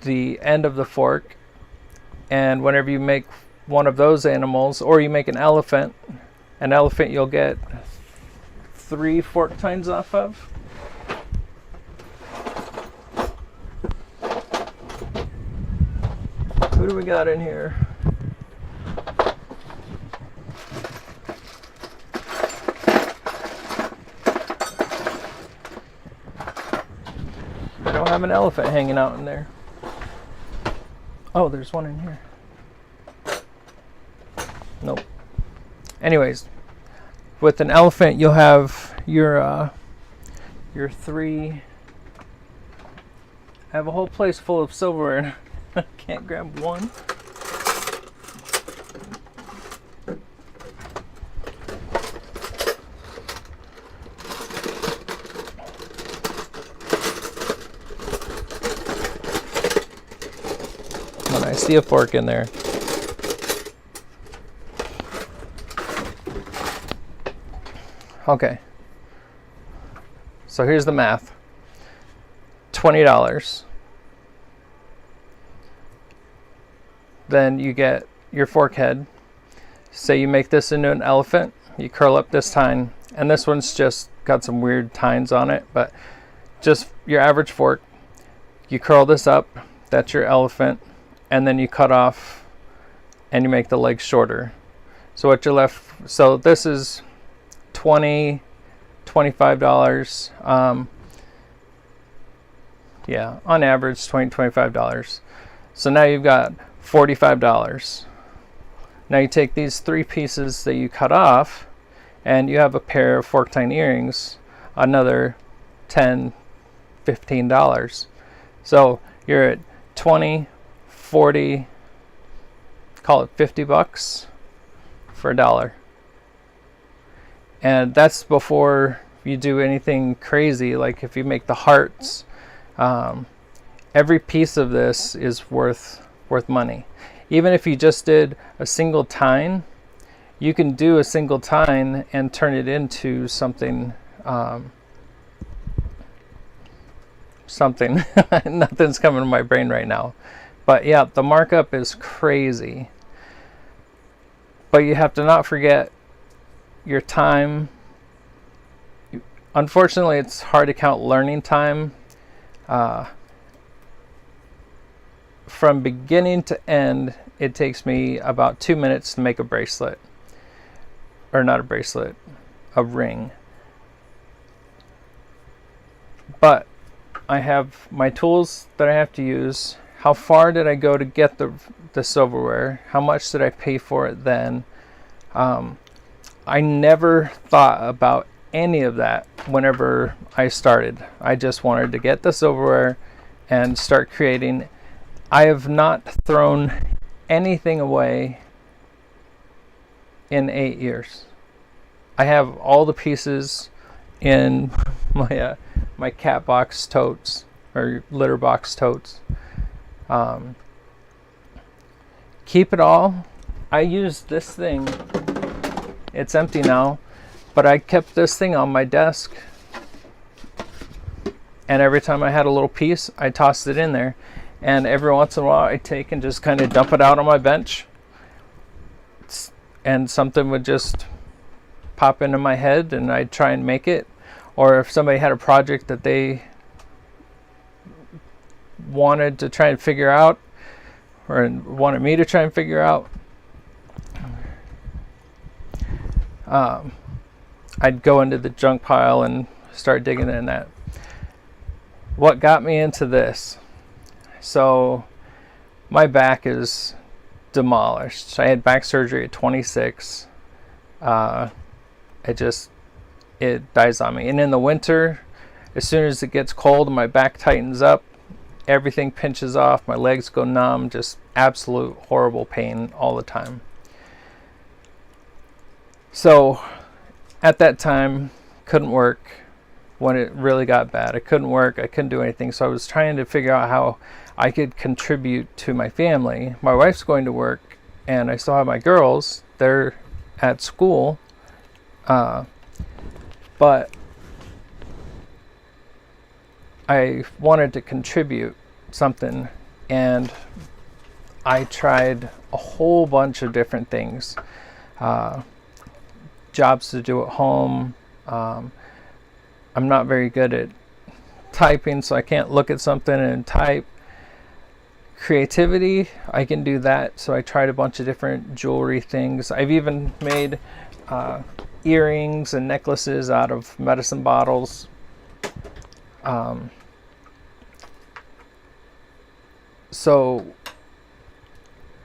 the end of the fork. And whenever you make one of those animals, or you make an elephant you'll get 3 fork tines off of. Who do we got in here? I don't have an elephant hanging out in there. Oh, there's one in here. Nope. Anyways, with an elephant, you'll have your 3. I have a whole place full of silverware, and I can't grab one. When I see a fork in there. Okay. So here's the math. $20. Then you get your fork head. Say you make this into an elephant. You curl up this tine. And this one's just got some weird tines on it, but just your average fork. You curl this up. That's your elephant. And then you cut off and you make the legs shorter. So what you're left, so this is $20, $25. Yeah, on average $20, $25. So now you've got $45. Now you take these 3 pieces that you cut off and you have a pair of fork tine earrings, another $10, $15. So you're at 20, 40, call it $50 for $1. And that's before you do anything crazy, like if you make the hearts. Every piece of this is worth money. Even if you just did a single tine, you can do a single tine and turn it into something. Nothing's coming to my brain right now. But yeah, the markup is crazy. But you have to not forget your time. Unfortunately, it's hard to count learning time. From beginning to end, it takes me about 2 minutes to make a bracelet. Or not a bracelet, a ring. But I have my tools that I have to use. How far did I go to get the silverware? How much did I pay for it then? I never thought about any of that whenever I started. I just wanted to get the silverware and start creating. I have not thrown anything away in 8 years. I have all the pieces in my my cat box totes or litter box totes. Keep it all. I use this thing. It's empty now, but I kept this thing on my desk, and every time I had a little piece, I tossed it in there, and every once in a while I take and just kind of dump it out on my bench, and something would just pop into my head and I'd try and make it. Or if somebody had a project that they wanted to try and figure out, or wanted me to try and figure out, I'd go into the junk pile and start digging in that. What got me into this? So my back is demolished. I had back surgery at 26. It dies on me. And in the winter, as soon as it gets cold and my back tightens up, everything pinches off, my legs go numb, just absolute horrible pain all the time. So at that time, couldn't work. When it really got bad, I couldn't work, I couldn't do anything. So I was trying to figure out how I could contribute to my family. My wife's going to work, and I still have my girls, they're at school, but I wanted to contribute something, and I tried a whole bunch of different things. Jobs to do at home. I'm not very good at typing, so I can't look at something and type. Creativity, I can do that, so I tried a bunch of different jewelry things. I've even made earrings and necklaces out of medicine bottles. So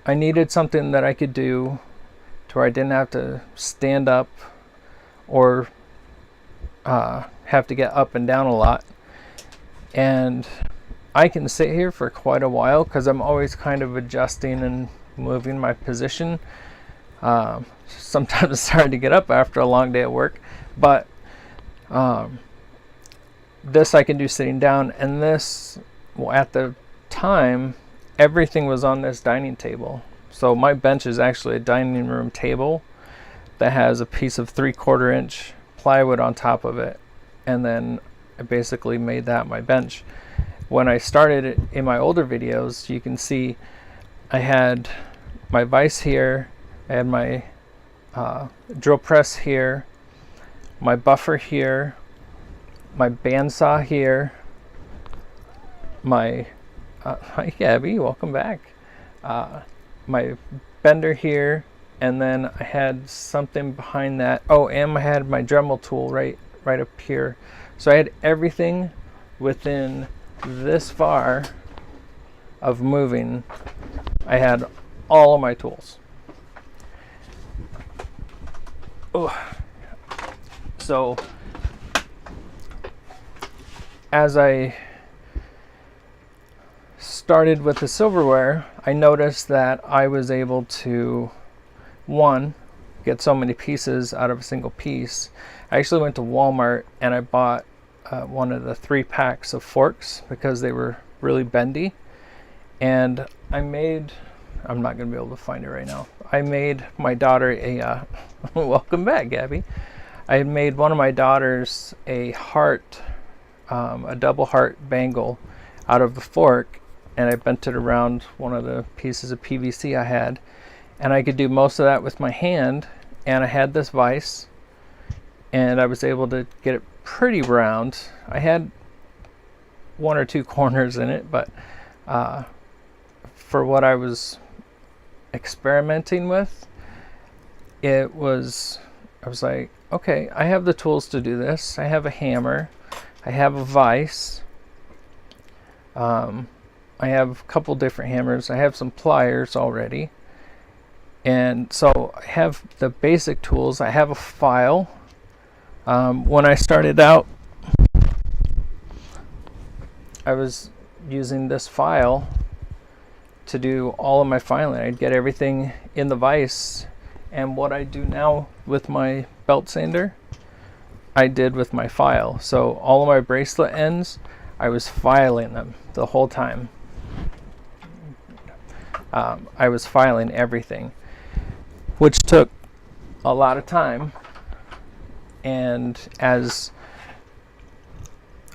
I needed something that I could do to where I didn't have to stand up or have to get up and down a lot. And I can sit here for quite a while because I'm always kind of adjusting and moving my position. Sometimes it's hard to get up after a long day at work, but this I can do sitting down. And this, well, at the time, everything was on this dining table. So my bench is actually a dining room table that has a piece of 3/4 inch plywood on top of it, and then I basically made that my bench. When I started it in my older videos, you can see I had my vise here, I had my drill press here, my buffer here, my bandsaw here, my hi Gabby, welcome back, my bender here, and then I had something behind that. Oh, and I had my Dremel tool right up here. So I had everything within this far of moving. I had all of my tools. Oh. So as I started with the silverware, I noticed that I was able to, one, get so many pieces out of a single piece. I actually went to Walmart and I bought one of the 3 packs of forks because they were really bendy. And I made, I'm not going to be able to find it right now. I made my daughter a, welcome back, Gabby. I had made one of my daughters a heart, a double heart bangle out of the fork, and I bent it around one of the pieces of PVC I had. And I could do most of that with my hand, and I had this vise, and I was able to get it pretty round. I had 1 or 2 corners in it, but for what I was experimenting with, I was like, okay, I have the tools to do this. I have a hammer, I have a vise, I have a couple different hammers, I have some pliers already. And so I have the basic tools. I have a file. When I started out, I was using this file to do all of my filing. I'd get everything in the vise And what I do now with my belt sander, I did with my file. So all of my bracelet ends, I was filing them the whole time. I was filing everything, which took a lot of time. And as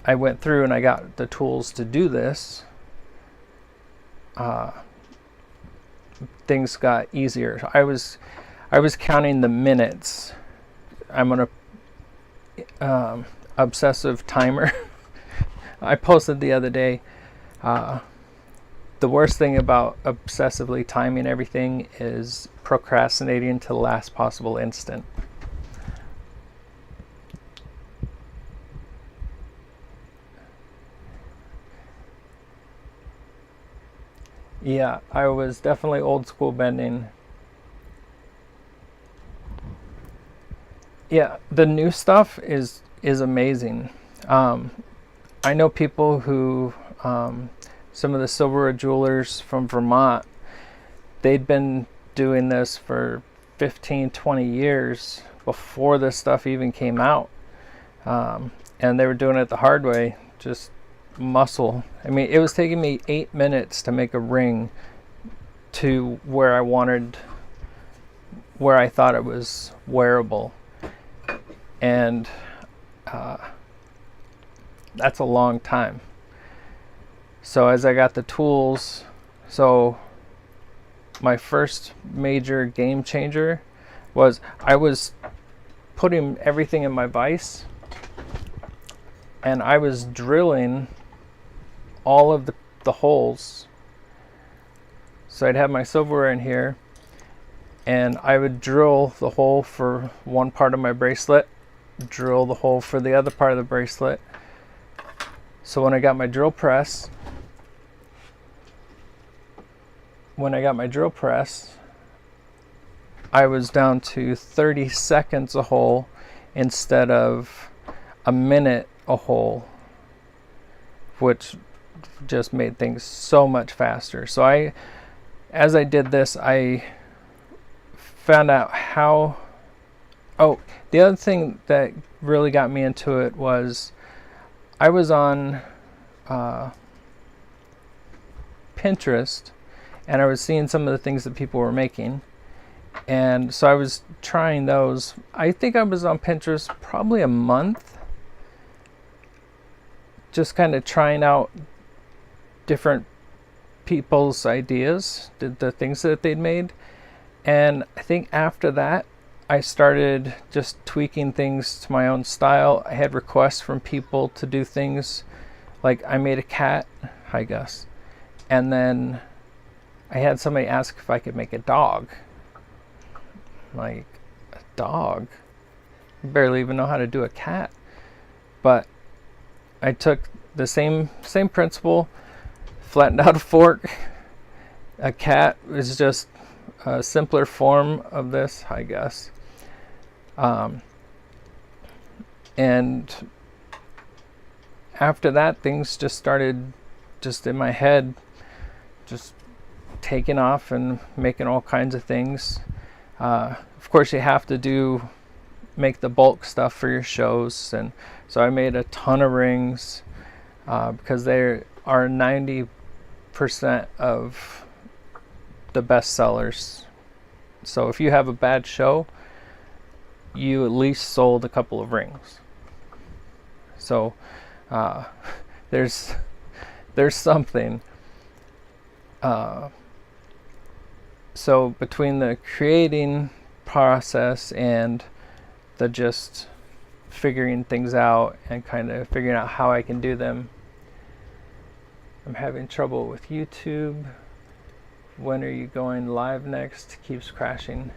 I went through and I got the tools to do this, things got easier. I was counting the minutes. I'm on a obsessive timer. I posted the other day, the worst thing about obsessively timing everything is procrastinating to the last possible instant. Yeah, I was definitely old school bending. Yeah, the new stuff is amazing. I know people who, some of the Silverware jewelers from Vermont, they'd been doing this for 15, 20 years before this stuff even came out. And they were doing it the hard way, just muscle. I mean, it was taking me 8 minutes to make a ring to where I thought it was wearable. And that's a long time. So as I got the tools, so my first major game changer was I was putting everything in my vise and I was drilling all of the holes. So I'd have my silverware in here and I would drill the hole for one part of my bracelet, drill the hole for the other part of the bracelet. So when I got my drill press, I was down to 30 seconds a hole instead of a minute a hole, which just made things so much faster. So as I did this, I found out how, the other thing that really got me into it was I was on Pinterest and I was seeing some of the things that people were making. And so I was trying those. I think I was on Pinterest probably a month, just kind of trying out different people's ideas, the things that they'd made. And I think after that, I started just tweaking things to my own style. I had requests from people to do things like I made a cat, hi Gus, and then I had somebody ask if I could make a dog. Like, a dog? I barely even know how to do a cat. But I took the same principle, flattened out a fork. A cat is just a simpler form of this, I guess. And after that, things just started just in my head, just taking off and making all kinds of things. Of course, you have to make the bulk stuff for your shows, and so I made a ton of rings because they are 90% of the best sellers. So if you have a bad show, you at least sold a couple of rings. So there's something. So between the creating process and the just figuring things out and kind of figuring out how I can do them, I'm having trouble with YouTube. When are you going live next? Keeps crashing.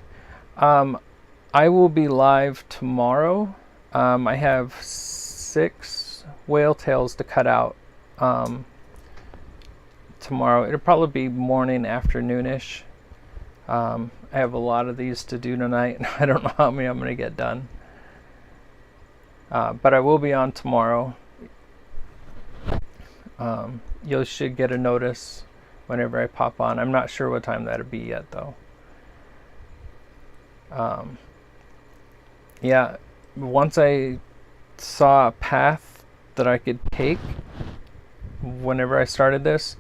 I will be live tomorrow. I have 6 whale tails to cut out tomorrow. It'll probably be morning, afternoonish. I have a lot of these to do tonight, and I don't know how many I'm going to get done. But I will be on tomorrow. You should get a notice whenever I pop on. I'm not sure what time that'll be yet, though. Yeah, once I saw a path that I could take whenever I started this,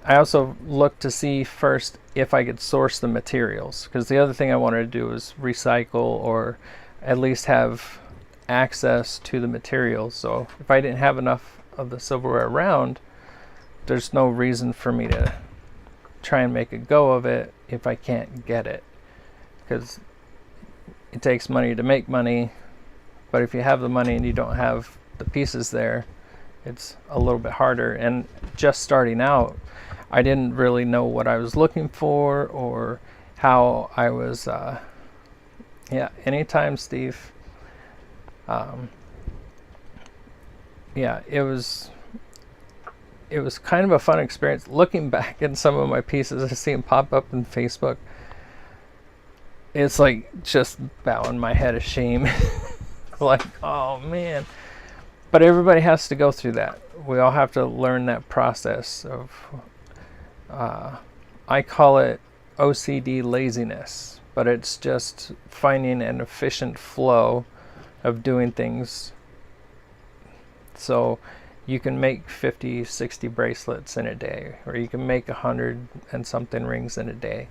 I also looked to see first if I could source the materials, because the other thing I wanted to do was recycle or at least have access to the materials. So if I didn't have enough of the silverware around, there's no reason for me to try and make a go of it if I can't get it, because it takes money to make money. But if you have the money and you don't have the pieces there, it's a little bit harder. And just starting out, I didn't really know what I was looking for or how I was yeah, anytime, Steve. Yeah, it was kind of a fun experience looking back at some of my pieces. I see them pop up in Facebook. It's like just bowing my head of shame. Like, oh man. But everybody has to go through that. We all have to learn that process of I call it OCD laziness, but it's just finding an efficient flow of doing things so you can make 50, 60 bracelets in a day, or you can make 100 and something rings in a day.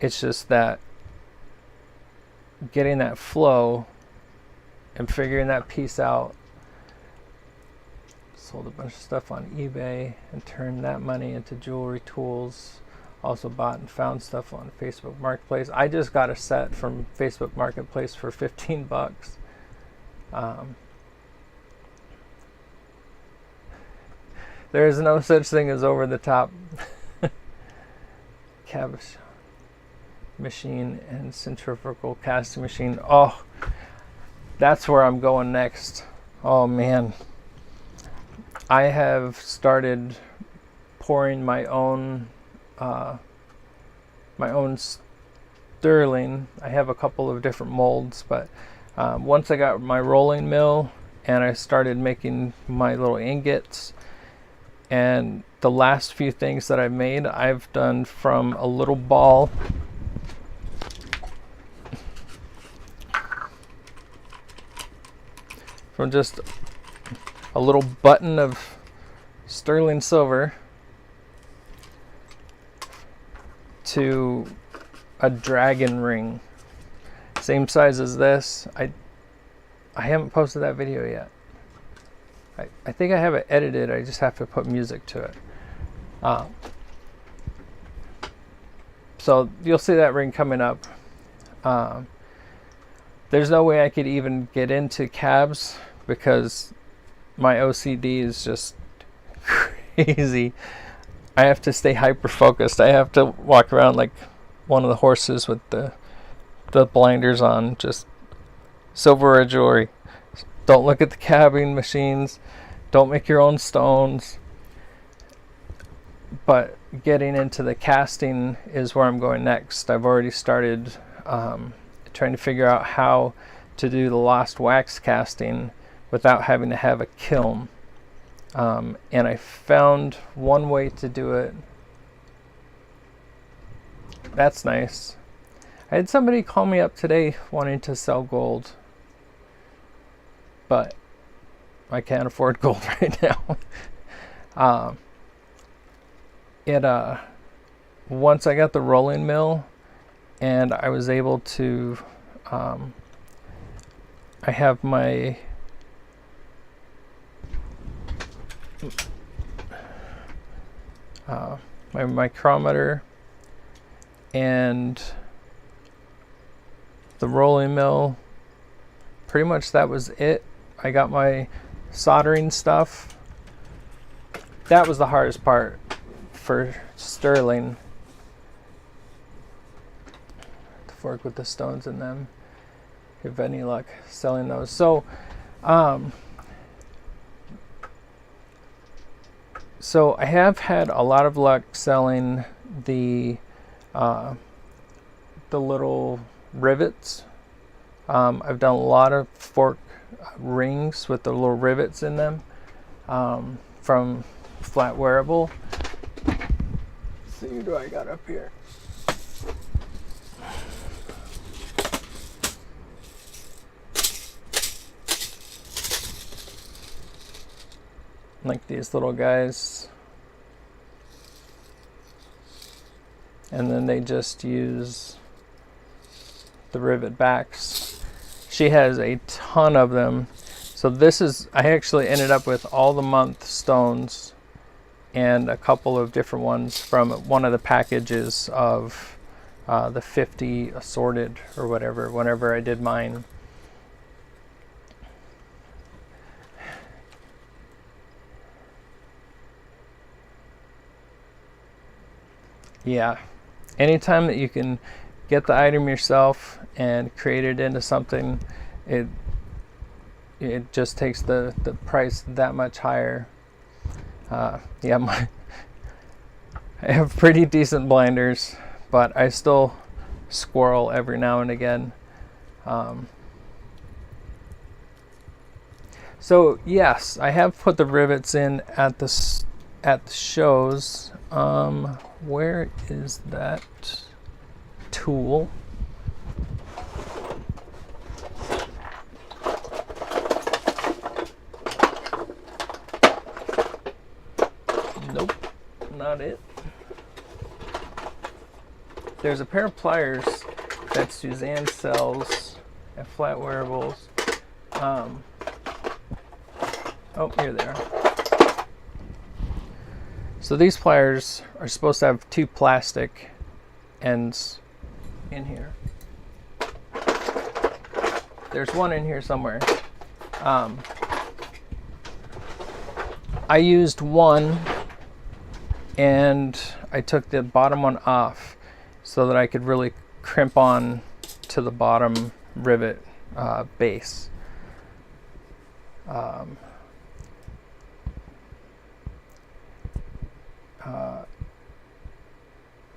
It's just that getting that flow and figuring that piece out. Sold a bunch of stuff on eBay and turned that money into jewelry tools. Also bought and found stuff on Facebook Marketplace. I just got a set from Facebook Marketplace for 15 bucks. There is no such thing as over the top. Cabochon machine and centrifugal casting machine. Oh, that's where I'm going next. Oh man. I have started pouring my own sterling. I have a couple of different molds, but once I got my rolling mill and I started making my little ingots, and the last few things that I've made, I've done from a little ball from just a little button of sterling silver to a dragon ring, same size as this. I haven't posted that video yet. I think I have it edited. I just have to put music to it. So you'll see that ring coming up. There's no way I could even get into cabs because my OCD is just crazy. I have to stay hyper focused. I have to walk around like one of the horses with the blinders on, just silverware jewelry. Don't look at the cabbing machines. Don't make your own stones. But getting into the casting is where I'm going next. I've already started trying to figure out how to do the lost wax casting without having to have a kiln. And I found one way to do it. That's nice. I had somebody call me up today wanting to sell gold, but I can't afford gold right now. Once I got the rolling mill and I was able to, I have my my micrometer and the rolling mill. Pretty much that was it. I got my soldering stuff. That was the hardest part for sterling. The fork with the stones in them. If any luck selling those. So I have had a lot of luck selling the little rivets. I've done a lot of fork rings with the little rivets in them from Flatware. Let's see, who do I got up here? like these little guys. And then they just use the rivet backs. She has a ton of them. So this is, I actually ended up with all the month stones and a couple of different ones from one of the packages of the 50 assorted or whatever, whenever I did mine. Yeah, anytime that you can get the item yourself and create it into something, it just takes the price that much higher. Yeah, I have pretty decent blinders, but I still squirrel every now and again. So yes, I have put the rivets in at the shows. Where is that tool? Nope, not it. There's a pair of pliers that Suzanne sells at Flatwareables. Oh, here they are. So these pliers are supposed to have 2 plastic ends in here. There's one in here somewhere. I used one and I took the bottom one off so that I could really crimp on to the bottom rivet base.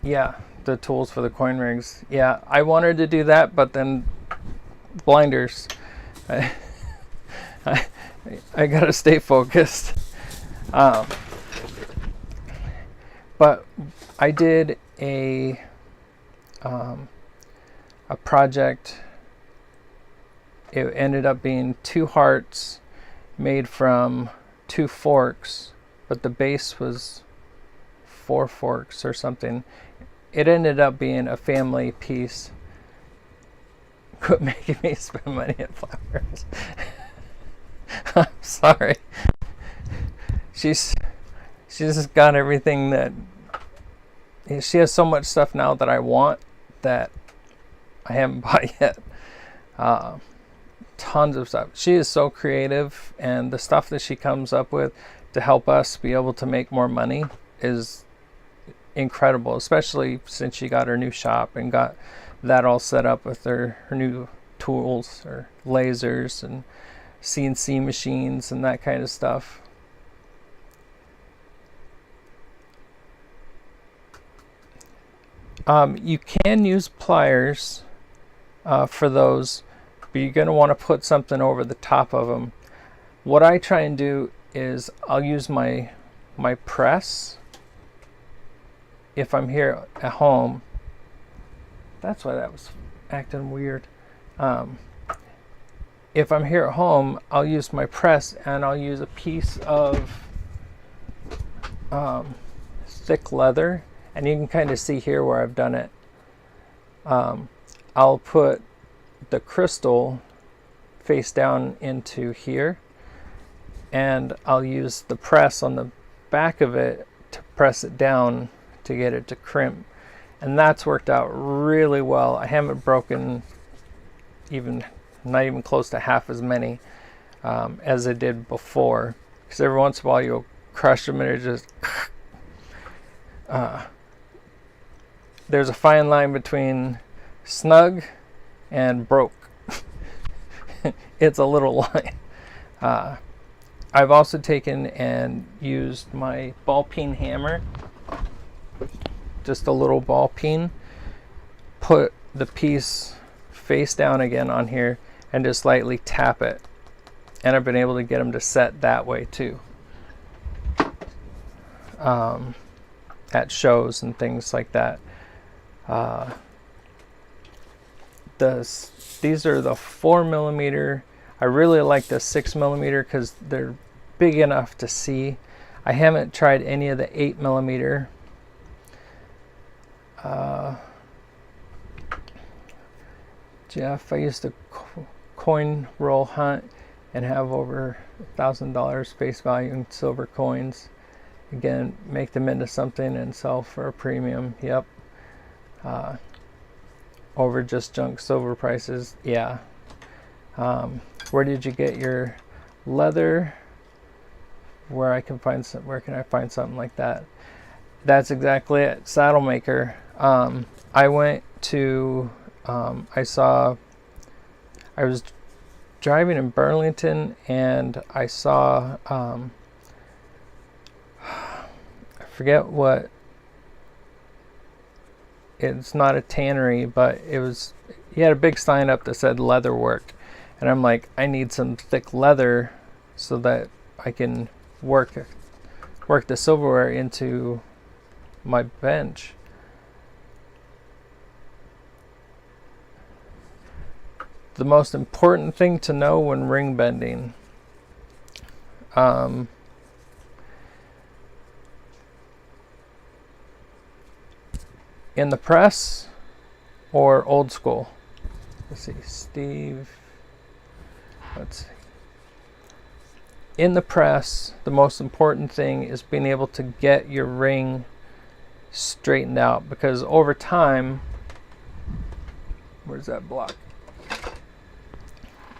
Yeah, the tools for the coin rigs. Yeah, I wanted to do that, but then blinders. I gotta stay focused. But I did a project. It ended up being 2 hearts made from 2 forks, but the base was 4 forks or something. It ended up being a family piece. Quit making me spend money at Flatwares. I'm sorry. She's just got everything that she has. So much stuff now that I want that I haven't bought yet. Tons of stuff. She is so creative, and the stuff that she comes up with to help us be able to make more money is incredible, especially since she got her new shop and got that all set up with her new tools or lasers and CNC machines and that kind of stuff. You can use pliers for those, but you're going to want to put something over the top of them. What I try and do is I'll use my press if I'm here at home. That's why that was acting weird. If I'm here at home, I'll use my press and I'll use a piece of thick leather, and you can kind of see here where I've done it. I'll put the crystal face down into here, and I'll use the press on the back of it to press it down to get it to crimp, and that's worked out really well. I haven't broken not even close to half as many as I did before, because every once in a while you'll crush them and it just there's a fine line between snug and broke. It's a little line. I've also taken and used my ball peen hammer, just a little ball peen, put the piece face down again on here and just lightly tap it, and I've been able to get them to set that way too, at shows and things like that. These are the 4mm. I really like the 6mm because they're big enough to see. I haven't tried any of the 8mm. Jeff, I used to coin roll hunt and have over $1,000 face value in silver coins. Again, make them into something and sell for a premium. Yep. Over just junk silver prices. Yeah. Where did you get your leather? Where can I find something like that? That's exactly it. Saddle maker. I went to I was driving in Burlington and I saw I forget what, it's not a tannery, but he had a big sign up that said leather work, and I'm like, I need some thick leather so that I can work the silverware into my bench. The most important thing to know when ring bending, in the press or old school. Let's see, Steve. Let's see. In the press, the most important thing is being able to get your ring straightened out, because over time, where's that block?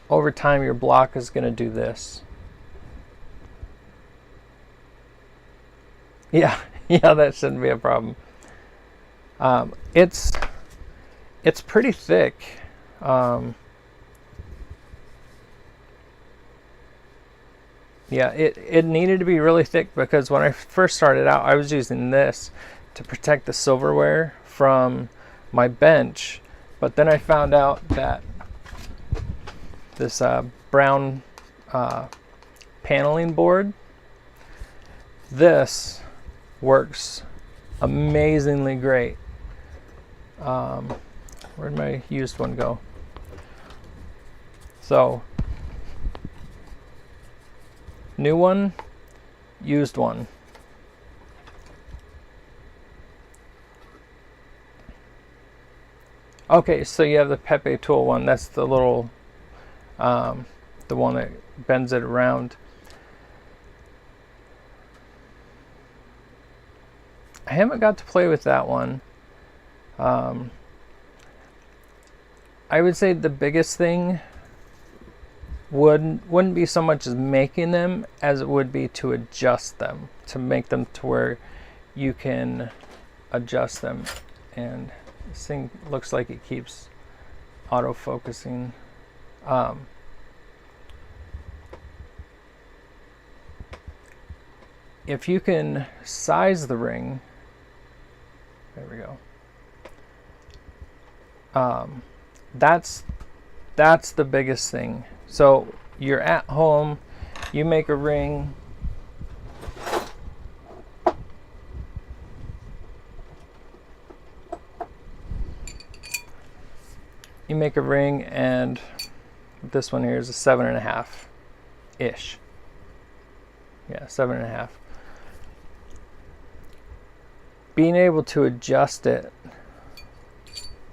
Over time, your block is going to do this. Yeah, that shouldn't be a problem. It's pretty thick. Yeah, it needed to be really thick, because when I first started out, I was using this to protect the silverware from my bench, but then I found out that this brown paneling board, this works amazingly great. Where'd my used one go? So, new one, used one. Okay, so you have the Pepe tool one. That's the little, the one that bends it around. I haven't got to play with that one. I would say the biggest thing wouldn't be so much as making them as it would be to adjust them, to make them to where you can adjust them. And this thing looks like it keeps auto-focusing. If you can size the ring, there we go. That's the biggest thing. So you're at home, you make a ring. You make a ring, and this one here is a 7.5 ish. Yeah, 7.5. Being able to adjust it,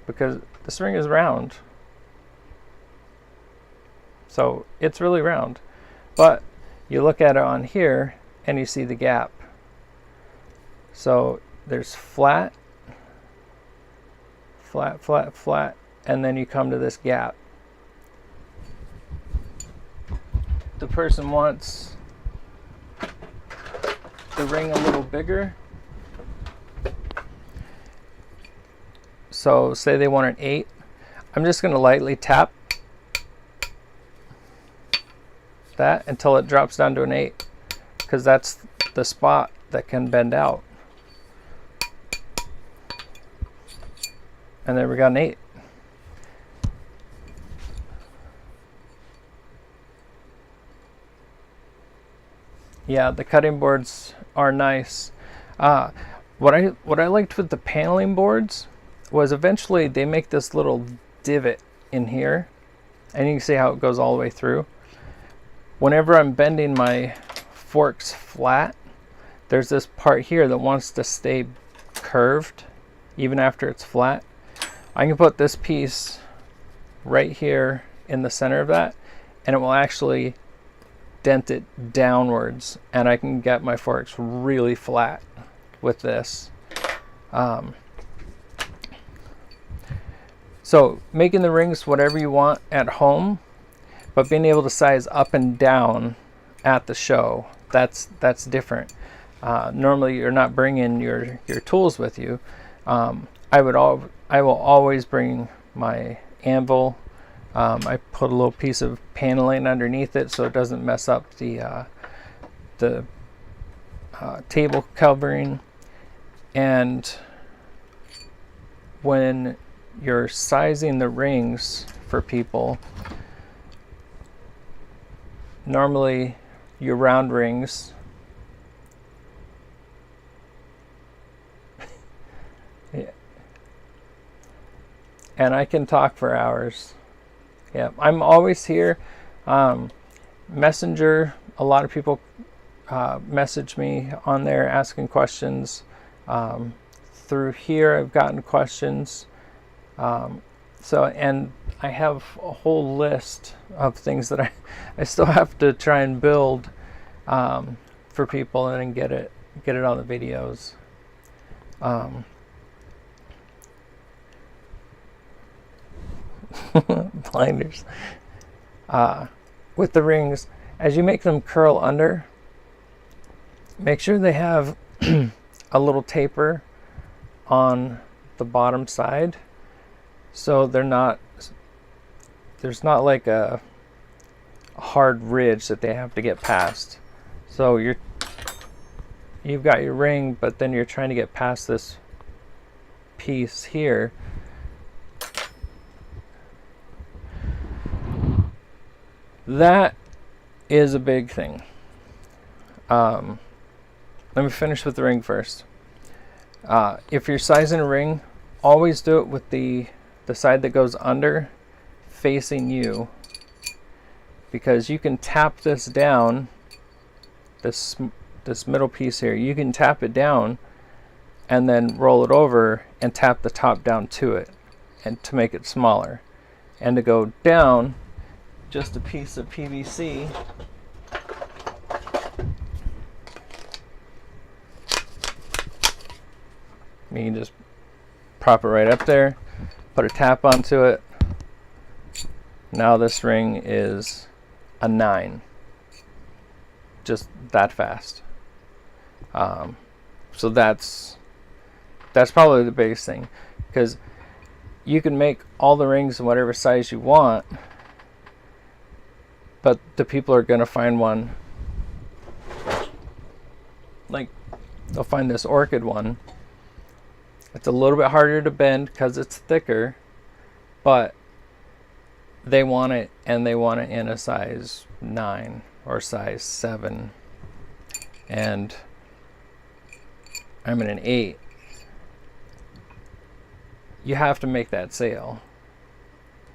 because this ring is round, so it's really round, but you look at it on here and you see the gap. So there's flat, flat, flat, flat, and then you come to this gap. The person wants the ring a little bigger. So say they want an 8. I'm just going to lightly tap that until it drops down to an 8, because that's the spot that can bend out. And there we got an 8. Yeah, the cutting boards are nice. What I liked with the paneling boards was eventually they make this little divot in here, and you can see how it goes all the way through. Whenever I'm bending my forks flat, there's this part here that wants to stay curved even after it's flat. I can put this piece right here in the center of that, and it will actually dent it downwards, and I can get my forks really flat with this. So making the rings whatever you want at home, but being able to size up and down at the show, that's different. Normally you're not bringing your tools with you. I will always bring my anvil. I put a little piece of paneling underneath it so it doesn't mess up the table covering. And when you're sizing the rings for people, normally your round rings, yeah. And I can talk for hours. Yeah, I'm always here. Messenger, a lot of people message me on there asking questions. Through here I've gotten questions. And I have a whole list of things that I still have to try and build for people and get it on the videos. Blinders. With the rings, as you make them curl under, make sure they have a little taper on the bottom side, so there's not like a hard ridge that they have to get past. So you've got your ring, but then you're trying to get past this piece here. That is a big thing. Let me finish with the ring first. If you're sizing a ring, always do it with the side that goes under facing you, because you can tap this down, this middle piece here, you can tap it down and then roll it over and tap the top down to it, and to make it smaller. And to go down, just a piece of PVC. You can just prop it right up there, put a tap onto it. Now this ring is a 9. Just that fast. So that's probably the biggest thing, because you can make all the rings in whatever size you want, but the people are going to find one, like they'll find this orchid one. It's a little bit harder to bend because it's thicker, but they want it, and they want it in a size 9 or size 7, and I'm in an 8. You have to make that sale.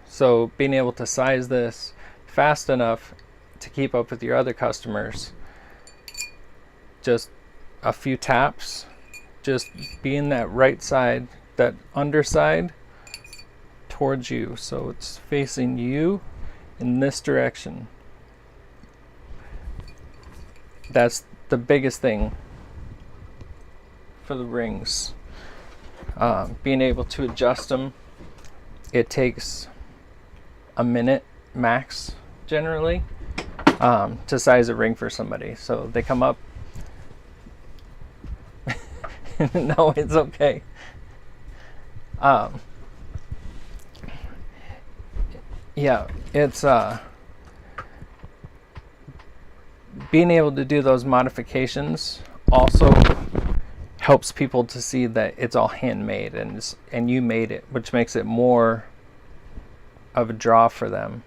So being able to size this fast enough to keep up with your other customers, just a few taps, just being that right side, that underside towards you, so it's facing you in this direction. That's the biggest thing for the rings. Being able to adjust them, it takes a minute max generally to size a ring for somebody. So they come up. No, it's okay. Yeah, it's being able to do those modifications also helps people to see that it's all handmade and you made it, which makes it more of a draw for them.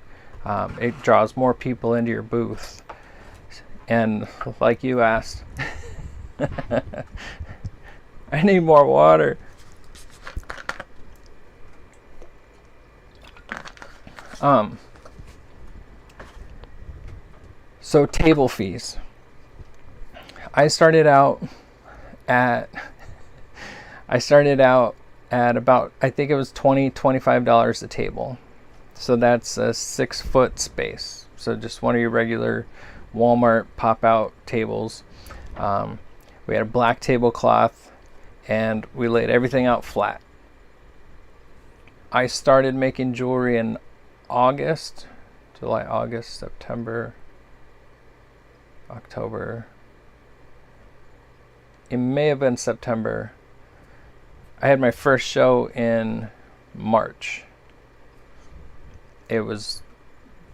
It draws more people into your booth. And like you asked, I need more water. So table fees. I started out at about, I think it was $25 a table. So that's a 6-foot space. So just one of your regular Walmart pop-out tables. We had a black tablecloth, and we laid everything out flat. I started making jewelry in August, July, August, September, October. It may have been September. I had my first show in March. It was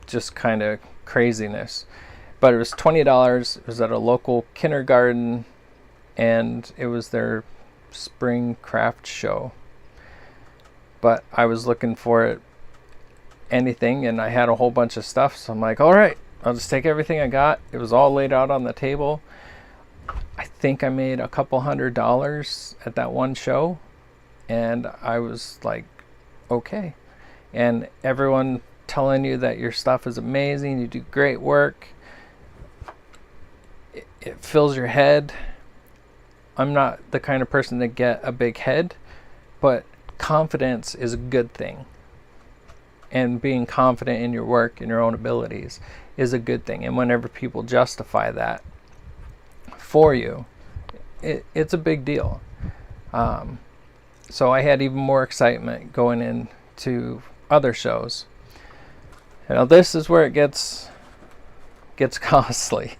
just kind of craziness. But it was $20. It was at a local kindergarten, and it was their spring craft show. But I was looking for it, anything, and I had a whole bunch of stuff. So I'm like, all right, I'll just take everything I got. It was all laid out on the table. I think I made a couple $100 at that one show, and I was like, okay. And everyone telling you that your stuff is amazing, you do great work. It fills your head. I'm not the kind of person to get a big head, but confidence is a good thing. And being confident in your work and your own abilities is a good thing. And whenever people justify that for you, it's a big deal. So I had even more excitement going into other shows. Now this is where it gets costly.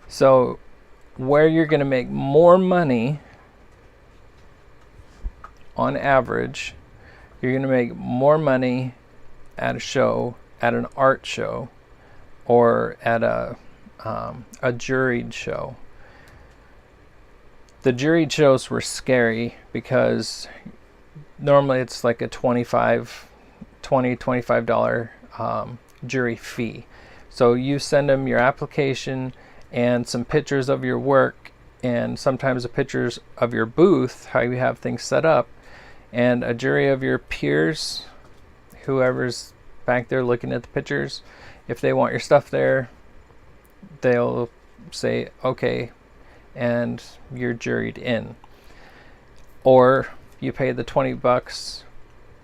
So where you're going to make more money on average, you're going to make more money at a show, at an art show, or at a juried show. The juried shows were scary because normally it's like a $25 jury fee. So you send them your application and some pictures of your work, and sometimes the pictures of your booth, how you have things set up, and a jury of your peers, whoever's back there looking at the pictures. If they want your stuff there, they'll say okay, and you're juried in. Or you pay the $20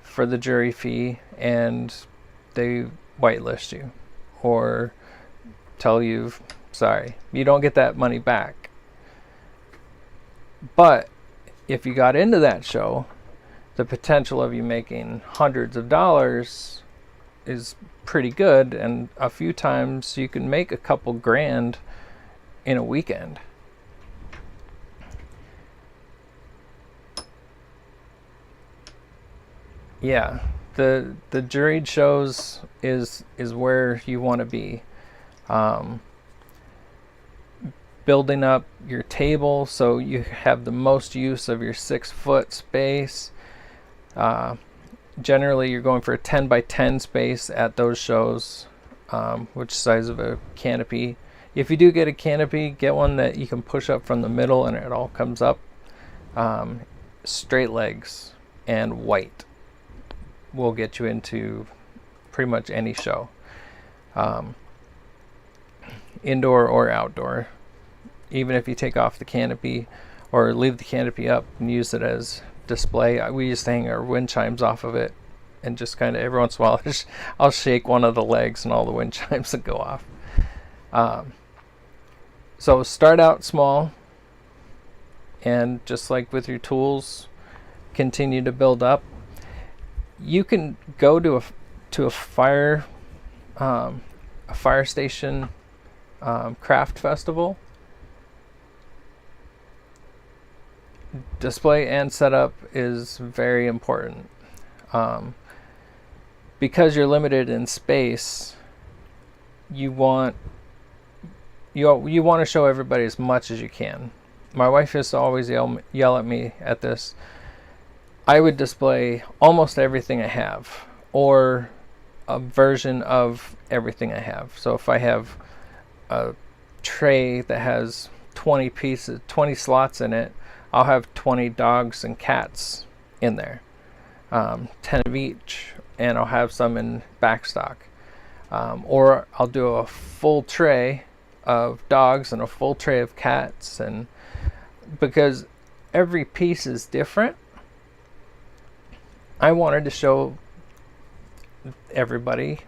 for the jury fee and they whitelist you or tell you sorry, you don't get that money back. But if you got into that show, the potential of you making hundreds of dollars is pretty good, and a few times you can make a couple grand in a weekend. Yeah, the juried shows is where you want to be. Building up your table so you have the most use of your 6-foot space. Generally you're going for a 10 by 10 space at those shows, which size of a canopy. If you do get a canopy, get one that you can push up from the middle and it all comes up. Straight legs and white will get you into pretty much any show, indoor or outdoor. Even if you take off the canopy or leave the canopy up and use it as display. We used to hang our wind chimes off of it, and just kind of every once in a while I'll shake one of the legs and all the wind chimes would go off. So start out small, and just like with your tools, continue to build up. You can go to a fire station craft festival. Display and setup is very important. Because you're limited in space, you want to show everybody as much as you can. My wife used to always yell at me at this. I would display almost everything I have, or a version of everything I have. So if I have a tray that has 20 pieces, 20 slots in it, I'll have 20 dogs and cats in there, 10 of each, and I'll have some in backstock. Or I'll do a full tray of dogs and a full tray of cats, and because every piece is different, I wanted to show everybody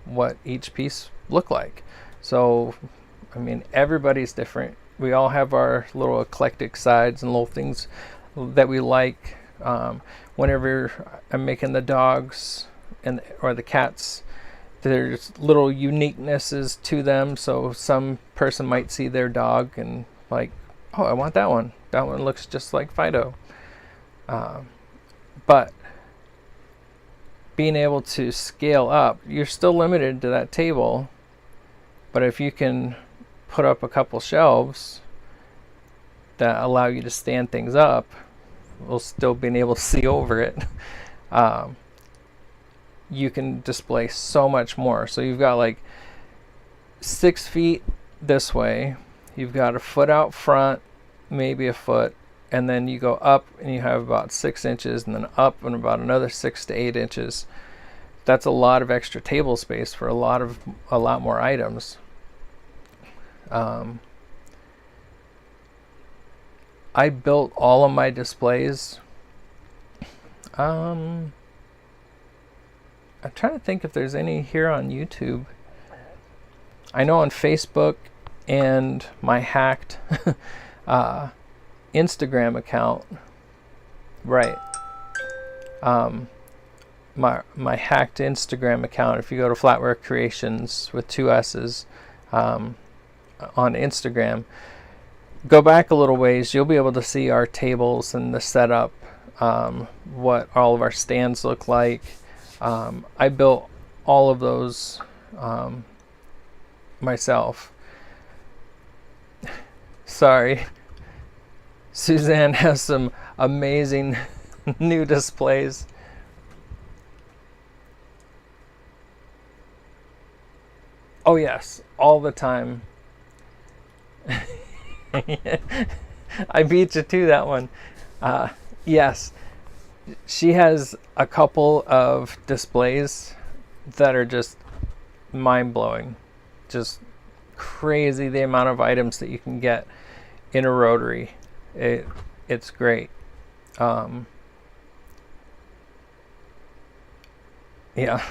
what each piece looked like. So, I mean, everybody's different. We all have our little eclectic sides and little things that we like. Whenever I'm making the dogs or the cats, there's little uniquenesses to them. So some person might see their dog and like, oh, I want that one. That one looks just like Fido. But being able to scale up, you're still limited to that table. But if you can put up a couple shelves that allow you to stand things up, while still being able to see over it, you can display so much more. So you've got like 6 feet this way, you've got a foot out front, maybe a foot, and then you go up and you have about 6 inches, and then up and about another 6 to 8 inches. That's a lot of extra table space for a lot more items. I built all of my displays. I'm trying to think if there's any here on YouTube. I know on Facebook and my hacked Instagram account, right? My hacked Instagram account, if you go to Flatware Creations with 2 S's on Instagram, go back a little ways, you'll be able to see our tables and the setup, what all of our stands look like. I built all of those myself. Sorry. Suzanne has some amazing new displays. Oh yes, all the time. I beat you to that one. Yes, she has a couple of displays that are just mind-blowing. Just crazy the amount of items that you can get in a rotary. It's great. Yeah.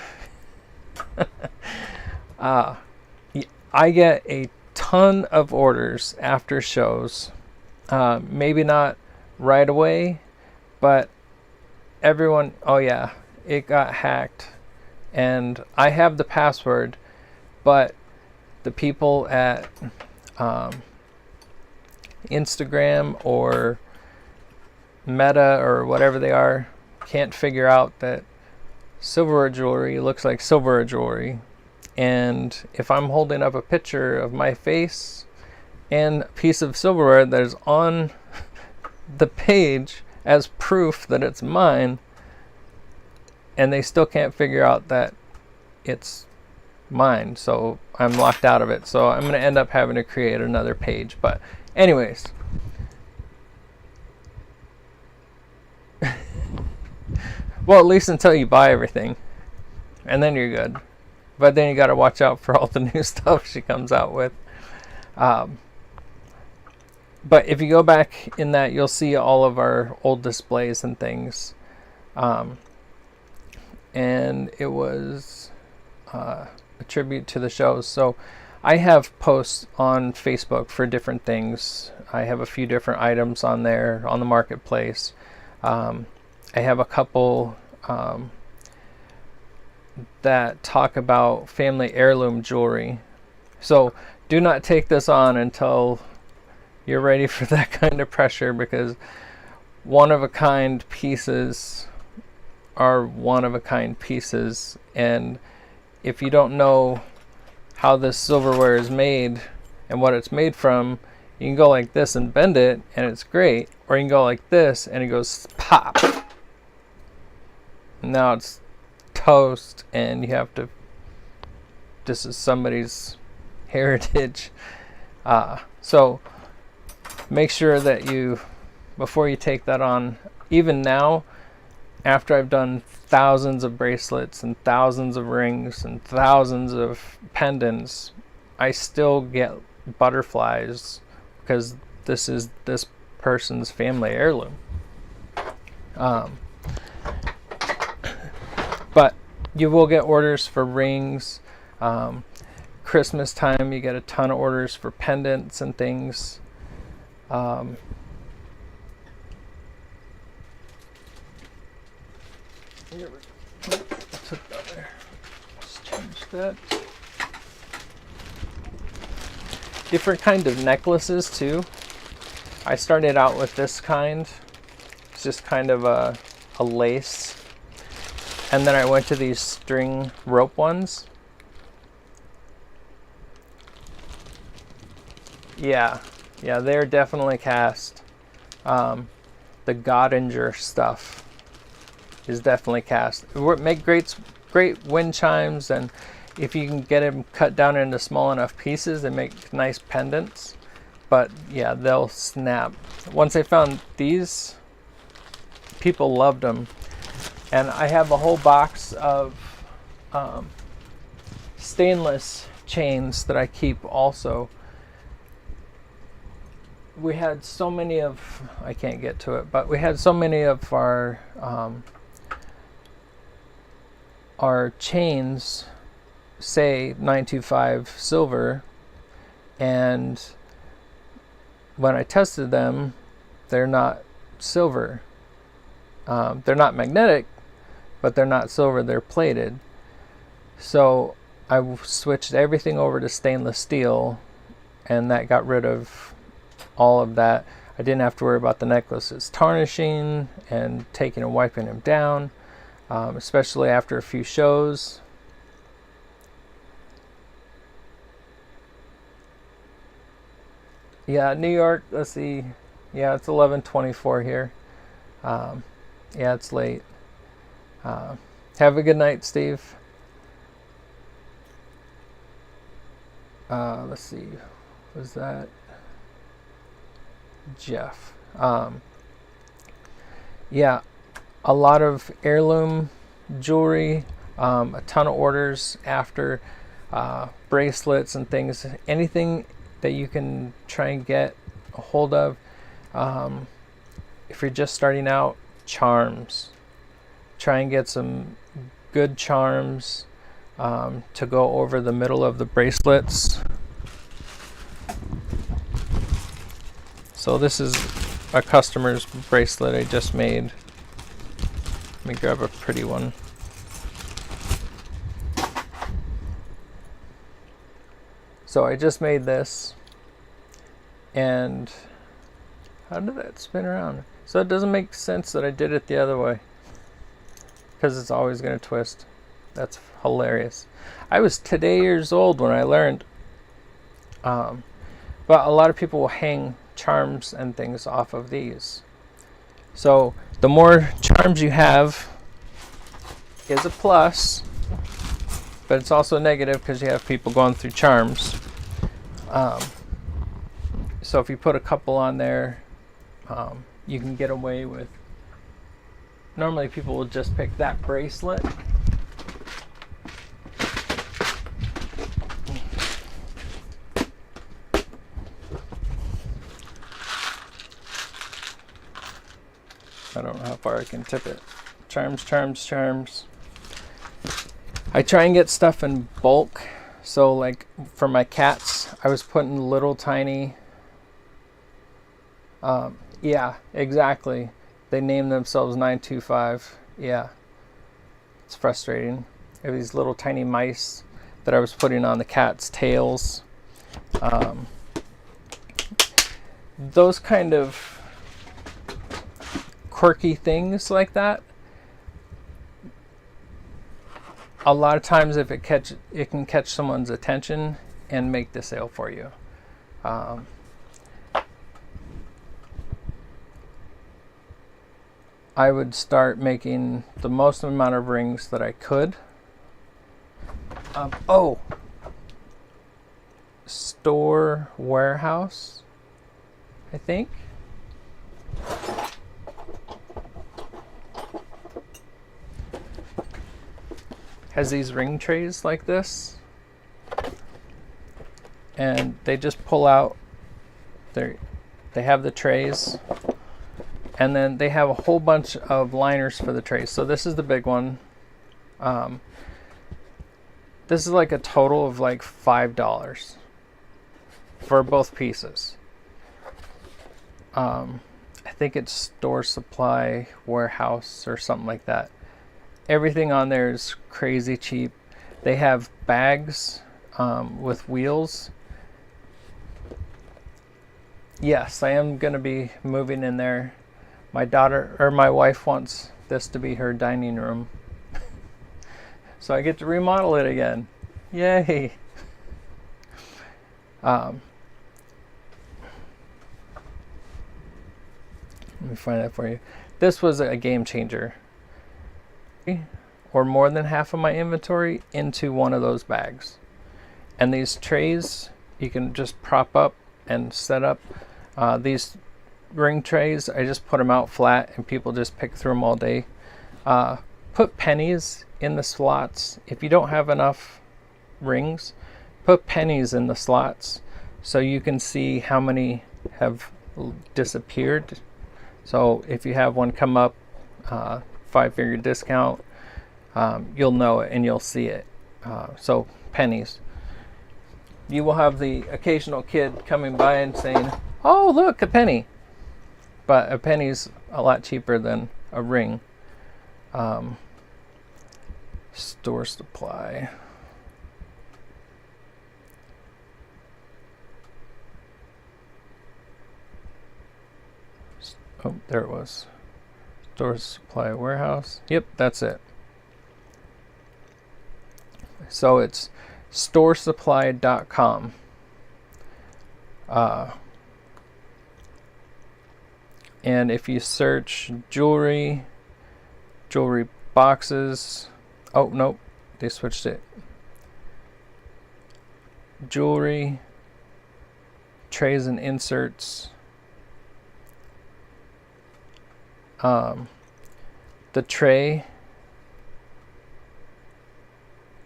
I get a ton of orders after shows. Maybe not right away, but everyone, oh yeah, it got hacked. And I have the password, but the people at Instagram or Meta or whatever they are can't figure out that silverware jewelry looks like silverware jewelry. And if I'm holding up a picture of my face and a piece of silverware that is on the page as proof that it's mine, and they still can't figure out that it's mine, so I'm locked out of it. So I'm going to end up having to create another page. But anyways, well, at least until you buy everything, and then you're good. But then you got to watch out for all the new stuff she comes out with. But if you go back in that, you'll see all of our old displays and things. And it was a tribute to the shows. So I have posts on Facebook for different things. I have a few different items on there on the marketplace. I have a couple that talk about family heirloom jewelry. So do not take this on until you're ready for that kind of pressure, because one-of-a-kind pieces are one-of-a-kind pieces, and if you don't know how this silverware is made and what it's made from, you can go like this and bend it and it's great, or you can go like this and it goes pop. Now it's toast, and you have to, this is somebody's heritage. So make sure that you, before you take that on, even now, after I've done thousands of bracelets and thousands of rings and thousands of pendants, I still get butterflies because this is this person's family heirloom. But you will get orders for rings. Christmas time, you get a ton of orders for pendants and things. Here we go. Took that there. Let's change that. Different kind of necklaces too. I started out with this kind. It's just kind of a lace. And then I went to these string rope ones. Yeah, they're definitely cast. The Godinger stuff is definitely cast. Make great wind chimes, and if you can get them cut down into small enough pieces, they make nice pendants. But yeah, they'll snap. Once I found these, people loved them. And I have a whole box of stainless chains that I keep also. We had so many of, I can't get to it, but we had so many of our chains say 925 silver, and when I tested them, they're not silver. They're not magnetic, but they're not silver, they're plated. So I switched everything over to stainless steel, and that got rid of all of that. I didn't have to worry about the necklaces tarnishing and taking and wiping them down, especially after a few shows. Yeah, New York, let's see. Yeah, it's 11:24 here. Yeah, it's late. Have a good night, Steve. Let's see. Was that Jeff? Yeah, a lot of heirloom jewelry, a ton of orders after, bracelets and things. Anything that you can try and get a hold of. If you're just starting out, charms. Try and get some good charms to go over the middle of the bracelets. So this is a customer's bracelet I just made. Let me grab a pretty one. So I just made this, and how did that spin around? So it doesn't make sense that I did it the other way, because it's always going to twist. That's hilarious. I was today years old when I learned, but a lot of people will hang charms and things off of these. So the more charms you have is a plus, but it's also a negative because you have people going through charms. So if you put a couple on there, you can get away with. Normally people will just pick that bracelet. I don't know how far I can tip it. Charms, charms, charms. I try and get stuff in bulk. So like for my cats, I was putting little tiny, yeah, exactly. They name themselves 925. Yeah, it's frustrating. I have these little tiny mice that I was putting on the cat's tails. Those kind of quirky things like that. A lot of times, if it can catch someone's attention and make the sale for you. I would start making the most amount of rings that I could. Oh, store warehouse, I think. Has these ring trays like this. and they just pull out they have the trays, and then they have a whole bunch of liners for the trays. So this is the big one. This is like a total of like $5 for both pieces. I think it's Store Supply Warehouse or something like that. Everything on there is crazy cheap. They have bags with wheels. Yes, I am going to be moving in there. My daughter, or my wife, wants this to be her dining room. So I get to remodel it again. Yay! Let me find that for you. This was a game changer. Or more than half of my inventory into one of those bags. And these trays, you can just prop up and set up. These ring trays, I just put them out flat and people just pick through them all day. Put pennies in the slots. If you don't have enough rings, put pennies in the slots so you can see how many have disappeared. So if you have one come up, 5-figure discount, you'll know it and you'll see it. So pennies. You will have the occasional kid coming by and saying, "Oh, look, a penny." But a penny's a lot cheaper than a ring. Store Supply. Oh, there it was. Store Supply Warehouse. Yep, that's it. So it's storesupply.com. And if you search jewelry boxes, oh nope, they switched it. Jewelry, trays and inserts. The tray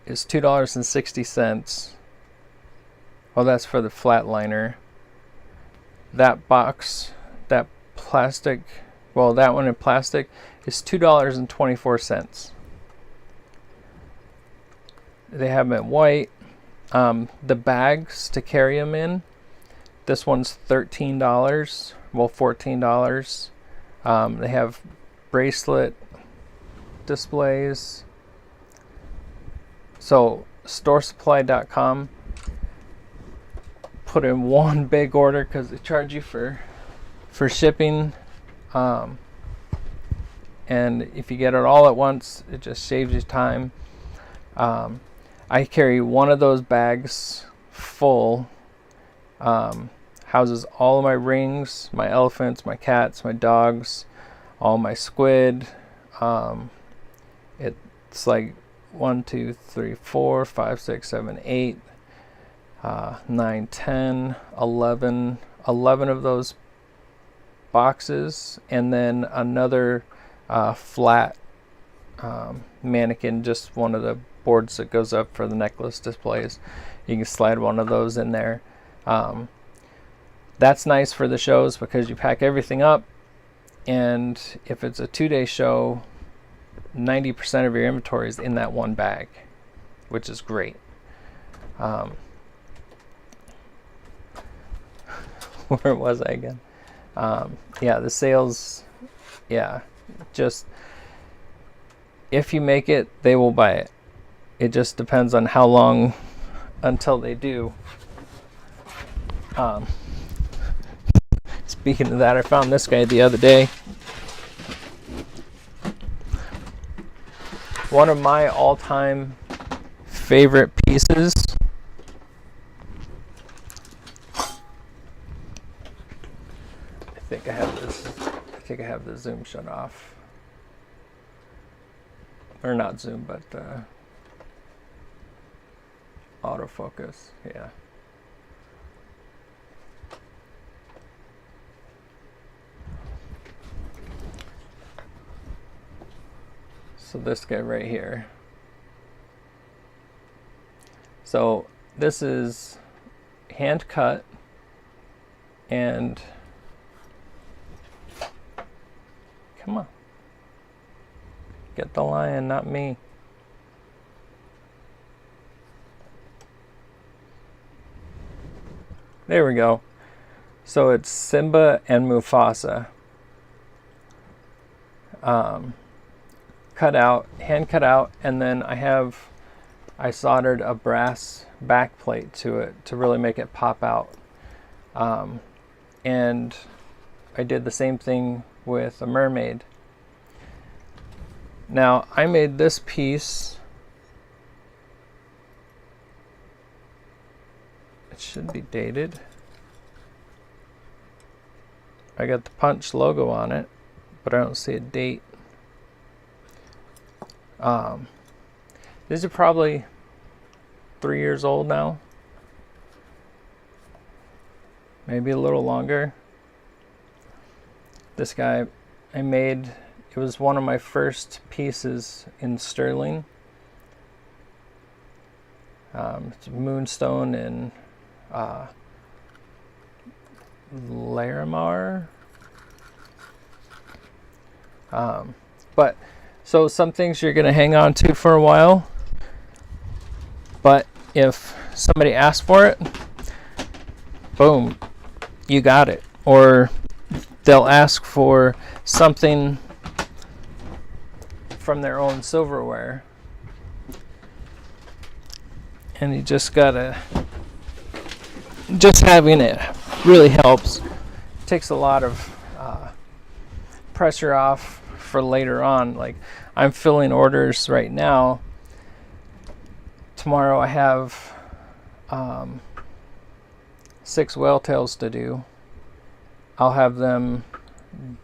is $2.60. Well, that's for the flat liner. That box, that plastic, well, that one in plastic is $2.24. They have them in white. The bags to carry them in, this one's $13, well, $14. They have bracelet displays. So storesupply.com, put in one big order because they charge you for shipping, and if you get it all at once, it just saves you time. I carry one of those bags full, houses all of my rings, my elephants, my cats, my dogs, all my squid. It's like 1, 2, 3, 4, 5, 6, 7, 8, 9, 10, 11 of those boxes, and then another flat mannequin, just one of the boards that goes up for the necklace displays. You can slide one of those in there. That's nice for the shows because you pack everything up, and if it's a 2-day show, 90% of your inventory is in that one bag, which is great. Where was I again? Yeah, the sales, yeah, just if you make it, they will buy it. It just depends on how long until they do. Speaking of that, I found this guy the other day. One of my all-time favorite pieces. I think I have the zoom shut off. Or not zoom, but autofocus. Yeah. So this guy right here. So this is hand cut, and come on, get the lion, not me. There we go. So it's Simba and Mufasa. Cut out, hand cut out, and then I soldered a brass back plate to it to really make it pop out. And I did the same thing with a mermaid. Now I made this piece. It should be dated. I got the Punch logo on it, but I don't see a date. These are probably 3 years old now. Maybe a little longer. This guy I made, it was one of my first pieces in sterling. It's moonstone and Larimar. But so some things you're going to hang on to for a while, but if somebody asks for it, boom, you got it. Or they'll ask for something from their own silverware, and you just gotta, just having it really helps. Takes a lot of pressure off for later on. Like, I'm filling orders right now. Tomorrow I have 6 whale tails to do. I'll have them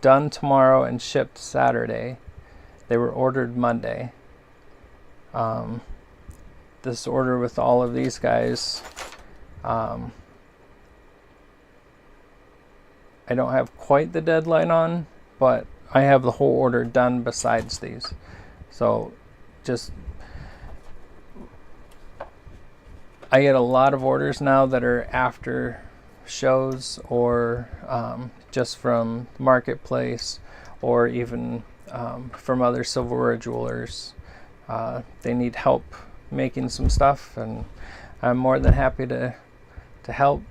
done tomorrow and shipped Saturday. They were ordered Monday. This order with all of these guys, I don't have quite the deadline on, but I have the whole order done besides these. So just, I get a lot of orders now that are after shows, or just from Marketplace, or even from other silverware jewelers. They need help making some stuff, and I'm more than happy to help.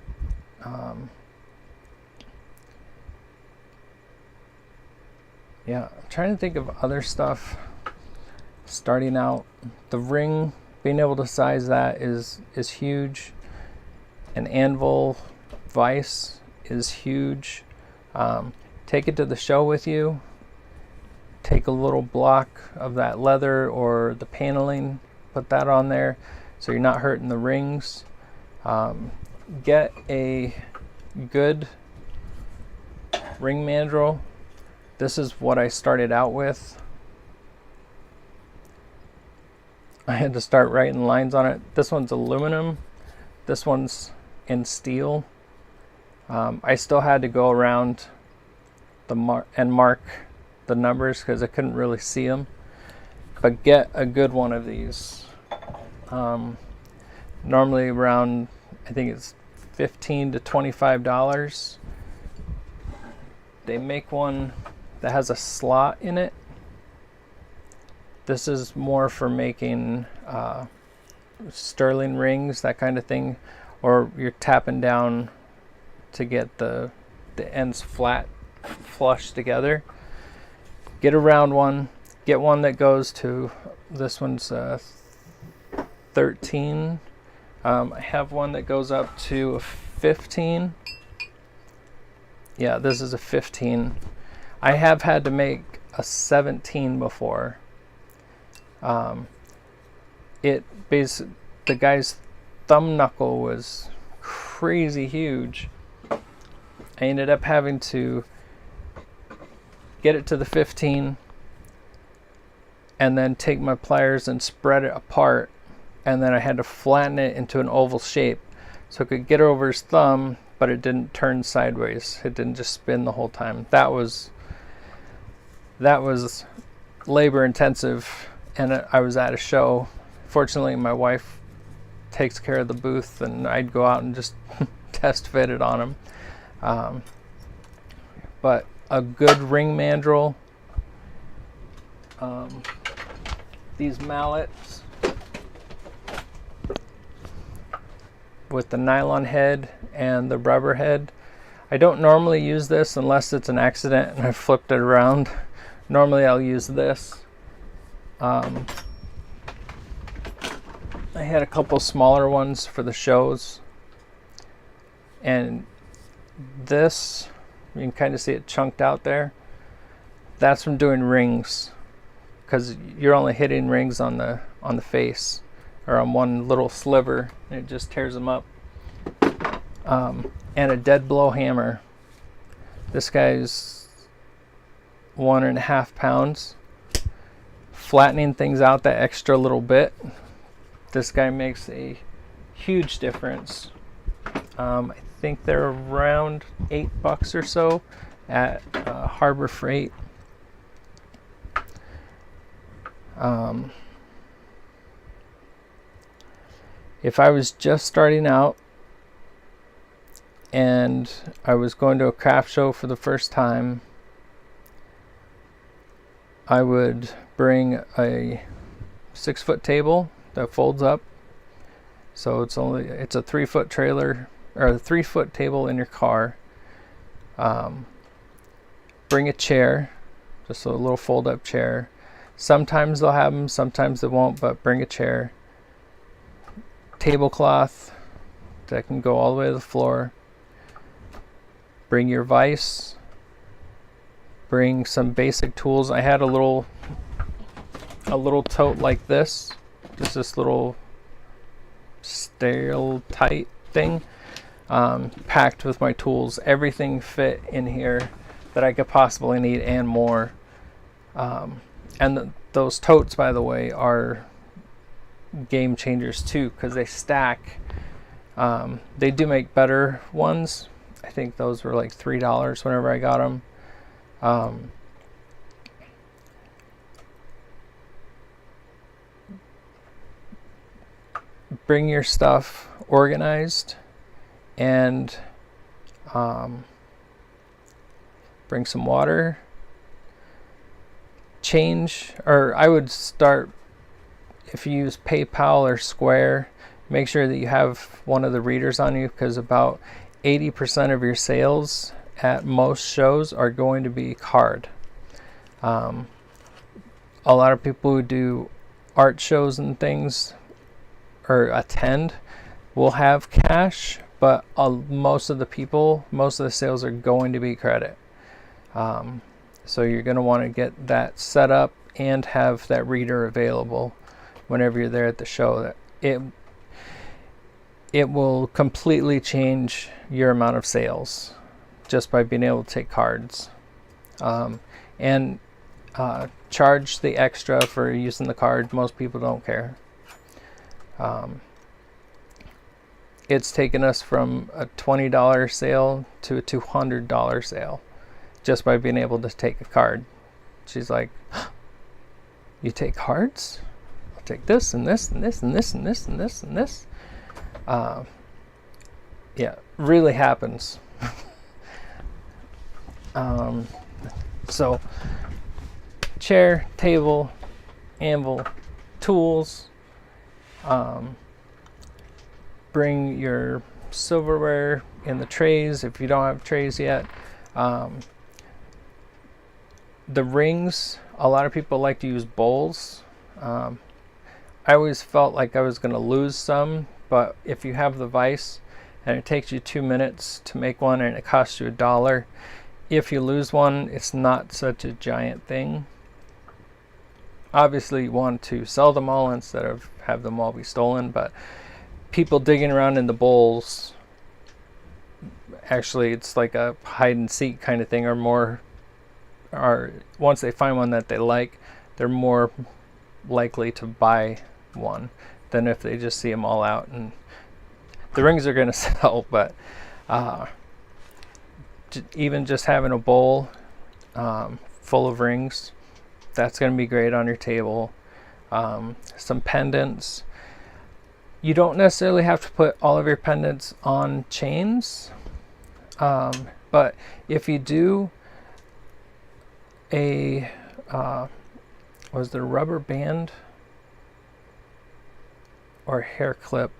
Yeah, I'm trying to think of other stuff. Starting out, the ring, being able to size that is huge. An anvil vise is huge. Take it to the show with you. Take a little block of that leather or the paneling, put that on there so you're not hurting the rings. Get a good ring mandrel. This is what I started out with. I had to start writing lines on it. This one's aluminum. This one's in steel. I still had to go around the mark the numbers because I couldn't really see them. But get a good one of these. Normally around, I think it's $15 to $25. They make one that has a slot in it. This is more for making sterling rings, that kind of thing, or you're tapping down to get the ends flat, flush together. Get a round one. Get one that goes to, this one's 13. I have one that goes up to a 15. Yeah, this is a 15. I have had to make a 17 before. The guy's thumb knuckle was crazy huge. I ended up having to get it to the 15 and then take my pliers and spread it apart, and then I had to flatten it into an oval shape so I could get over his thumb, but it didn't turn sideways. It didn't just spin the whole time. That was labor intensive, and I was at a show. Fortunately, my wife takes care of the booth, and I'd go out and just test fit it on them. But a good ring mandrel, these mallets with the nylon head and the rubber head. I don't normally use this unless it's an accident and I flipped it around. Normally I'll use this. I had a couple smaller ones for the shows, and this, you can kind of see it chunked out there. That's from doing rings, because you're only hitting rings on the face or on one little sliver, and it just tears them up. And a dead blow hammer. This guy's 1.5 pounds. Flattening things out that extra little bit, this guy makes a huge difference. I think they're around $8 or so at Harbor Freight. If I was just starting out and I was going to a craft show for the first time, I would bring a 6-foot table that folds up. So it's a 3-foot trailer, or a 3-foot table in your car. Bring a chair, just a little fold up chair. Sometimes they'll have them, sometimes they won't, but bring a chair. Tablecloth that can go all the way to the floor. Bring your vise. Bring some basic tools. I had a little tote like this, just this little sterile tight thing, packed with my tools. Everything fit in here that I could possibly need and more. And those totes, by the way, are game changers too, because they stack. They do make better ones. I think those were like $3 whenever I got them. Bring your stuff organized, and bring some water. I would start, if you use PayPal or Square, make sure that you have one of the readers on you, because about 80% of your sales at most shows are going to be card. A lot of people who do art shows and things or attend will have cash, but most of the sales are going to be credit. So you're going to want to get that set up and have that reader available whenever you're there at the show. It will completely change your amount of sales just by being able to take cards. And charge the extra for using the card. Most people don't care. It's taken us from a $20 sale to a $200 sale just by being able to take a card. She's like, you take cards? I'll take this and this and this and this and this and this and this. Yeah, really happens. So chair, table, anvil, tools. Bring your silverware in the trays if you don't have trays yet. The rings, a lot of people like to use bowls. I always felt like I was going to lose some, but if you have the vise and it takes you 2 minutes to make one and it costs you $1, if you lose one, it's not such a giant thing. Obviously you want to sell them all instead of have them all be stolen, but people digging around in the bowls, actually it's like a hide and seek kind of thing, or once they find one that they like, they're more likely to buy one than if they just see them all out. And the rings are going to sell, but even just having a bowl full of rings, that's going to be great on your table. Some pendants. You don't necessarily have to put all of your pendants on chains, but if you do a was it a rubber band or hair clip?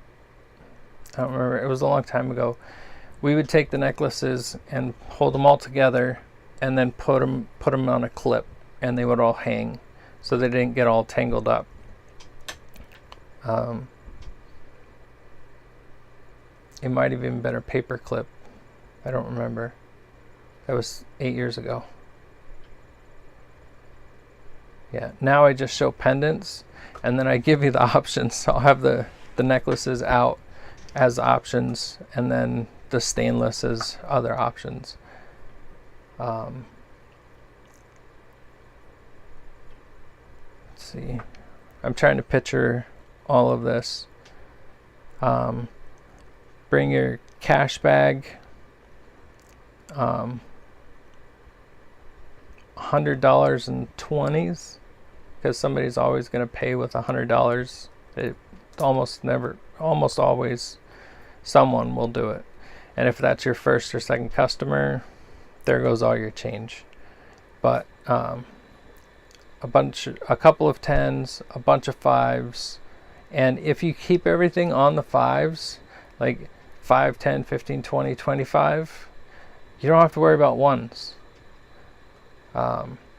I don't remember. It was a long time ago. We would take the necklaces and hold them all together and then put them on a clip, and they would all hang so they didn't get all tangled up. It might have even been a paper clip. I don't remember. That was 8 years ago. Yeah, now I just show pendants, and then I give you the options. So I'll have the necklaces out as options, and then the stainless as other options. Let's see. I'm trying to picture all of this. Bring your cash bag. $100 in 20s, because somebody's always going to pay with $100. It almost always someone will do it. And if that's your first or second customer, there goes all your change. But a couple of 10s, a bunch of 5s, and if you keep everything on the 5s, like 5, 10, 15, 20, 25, you don't have to worry about 1s.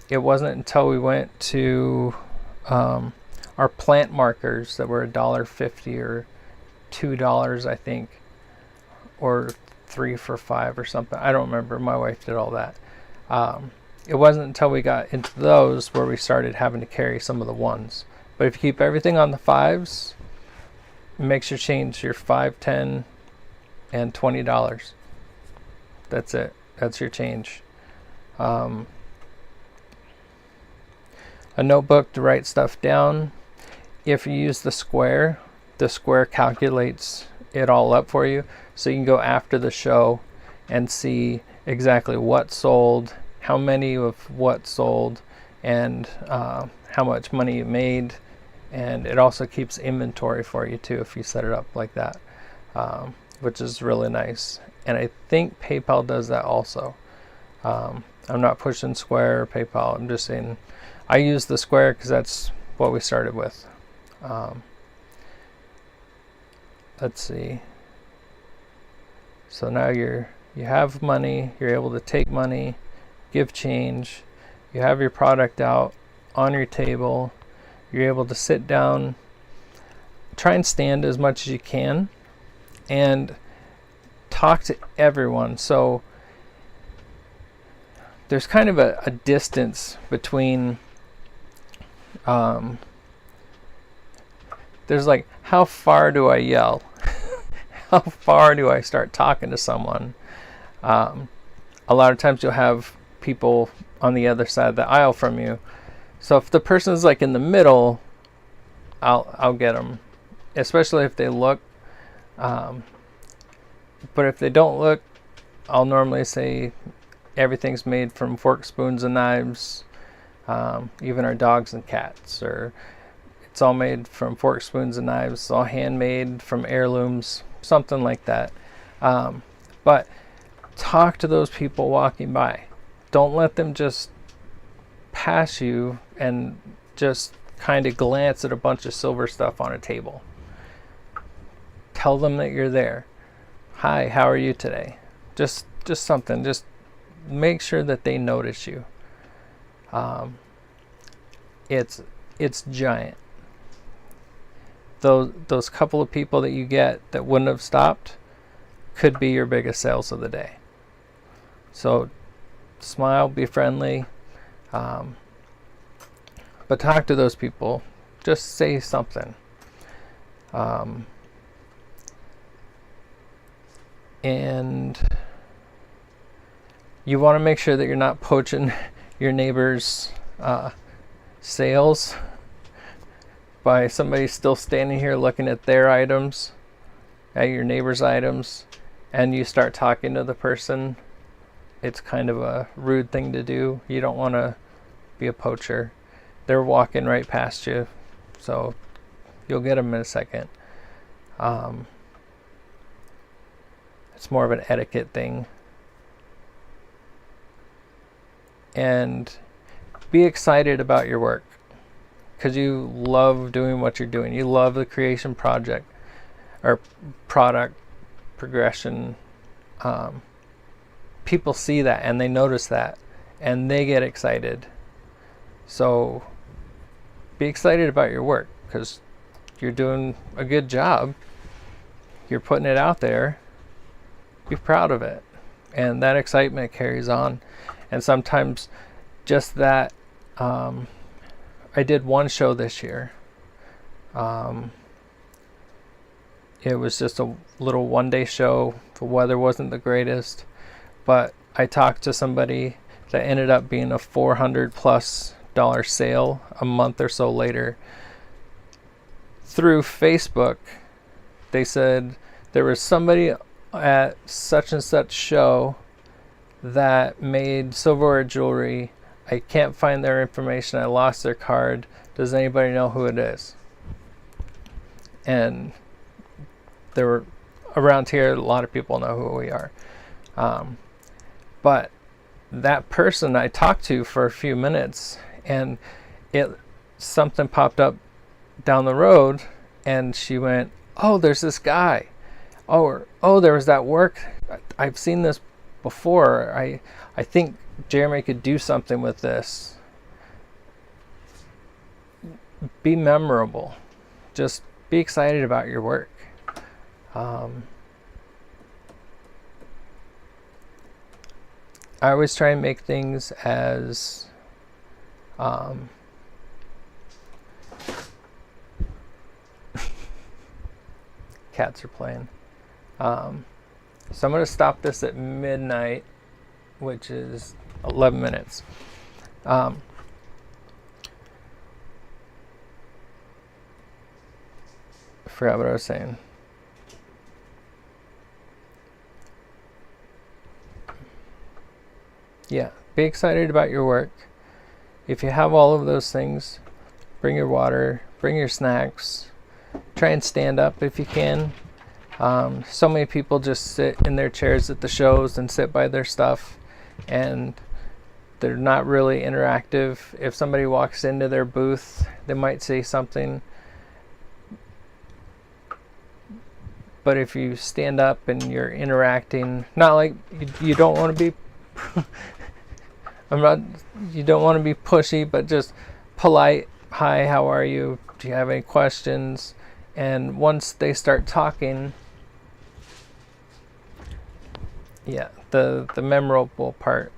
It wasn't until we went to our plant markers that were $1.50 or $2, I think, or 3 for $5 or something. I don't remember. My wife did all that. It wasn't until we got into those where we started having to carry some of the 1s. But if you keep everything on the 5s, it makes your change your $5, $10, and $20. That's it. That's your change. A notebook to write stuff down. If you use the square calculates it all up for you, so you can go after the show and see exactly what sold, how many of what sold, and how much money you made. And it also keeps inventory for you too if you set it up like that, which is really nice. And I think PayPal does that also. I'm not pushing Square or PayPal. I'm just saying I use the Square because that's what we started with. Let's see. So now you have money. You're able to take money, give change. You have your product out on your table. You're able to sit down, try and stand as much as you can, and talk to everyone. So there's kind of a distance between there's like, how far do I yell? How far do I start talking to someone? A lot of times you'll have people on the other side of the aisle from you. So if the person's like in the middle, I'll get them, especially if they look. But if they don't look, I'll normally say everything's made from forks, spoons, and knives. Even our dogs and cats, or it's all made from forks, spoons, and knives. It's all handmade from heirlooms, something like that. But talk to those people walking by. Don't let them just pass you and just kind of glance at a bunch of silver stuff on a table. Tell them that you're there. Hi, how are you today? Just something. Just make sure that they notice you. It's giant. Those couple of people that you get that wouldn't have stopped could be your biggest sales of the day. So smile, be friendly, but talk to those people. Just say something. And you want to make sure that you're not poaching your neighbor's sales by somebody still standing here looking at their items, at your neighbor's items, and you start talking to the person. It's kind of a rude thing to do. You don't want to be a poacher. They're walking right past you, so you'll get them in a second. It's more of an etiquette thing. And be excited about your work, because you love doing what you're doing. You love the creation project or product progression. People see that and they notice that and they get excited. So be excited about your work, because you're doing a good job. You're putting it out there. Be proud of it. And that excitement carries on. And sometimes just that, I did one show this year. It was just a little one-day show. The weather wasn't the greatest, but I talked to somebody that ended up being a $400+ sale a month or so later. Through Facebook, they said there was somebody at such and such show that made silverware jewelry. I can't find their information. I lost their card. Does anybody know who it is? And there were, around here, a lot of people know who we are. But that person I talked to for a few minutes, and something popped up down the road, and she went, "Oh, there's this guy. Oh, there was that work. I've seen this before. I think Jeremy could do something with this." Be memorable. Just be excited about your work. I always try and make things as cats are playing. So I'm going to stop this at midnight, which is 11 minutes. I forgot what I was saying. Yeah, be excited about your work. If you have all of those things, bring your water, bring your snacks. Try and stand up if you can. So many people just sit in their chairs at the shows and sit by their stuff, and they're not really interactive. If somebody walks into their booth, they might say something. But if you stand up and you're interacting, not like you don't want to be you don't want to be pushy, but just polite. Hi, how are you? Do you have any questions? And once they start talking, yeah, the memorable part.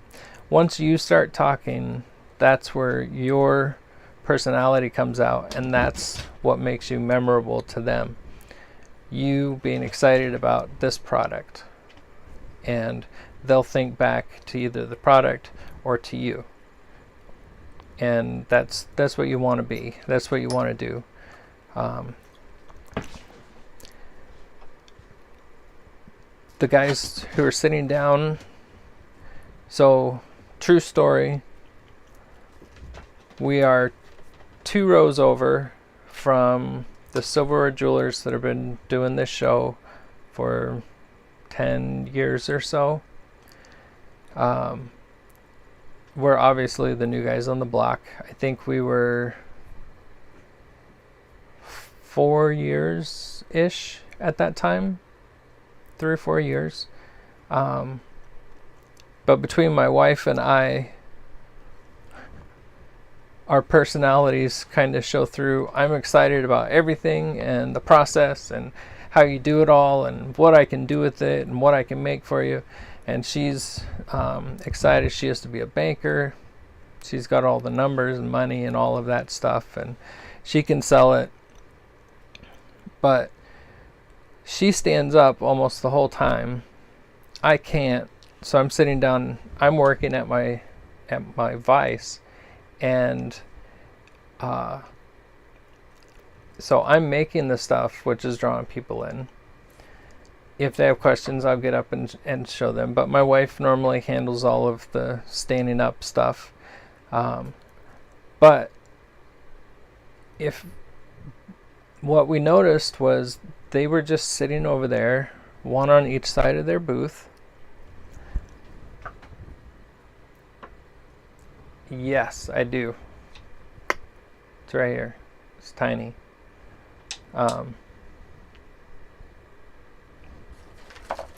Once you start talking, that's where your personality comes out, and that's what makes you memorable to them. You being excited about this product, and they'll think back to either the product or to you. And that's what you want to be. That's what you want to do. The guys who are sitting down, so true story, we are 2 rows over from the Silverware jewelers that have been doing this show for 10 years or so. We're obviously the new guys on the block. I think we were 4 years-ish at that time. 3 or 4 years. But between my wife and I, our personalities kind of show through. I'm excited about everything and the process and how you do it all and what I can do with it and what I can make for you. And she's excited. She has to be a banker. She's got all the numbers and money and all of that stuff, and she can sell it. But she stands up almost the whole time. I can't. So I'm sitting down. I'm working at my vise, and so I'm making the stuff, which is drawing people in. If they have questions, I'll get up and show them. But my wife normally handles all of the standing up stuff. But what we noticed was they were just sitting over there, one on each side of their booth. Yes, I do. It's right here. It's tiny. I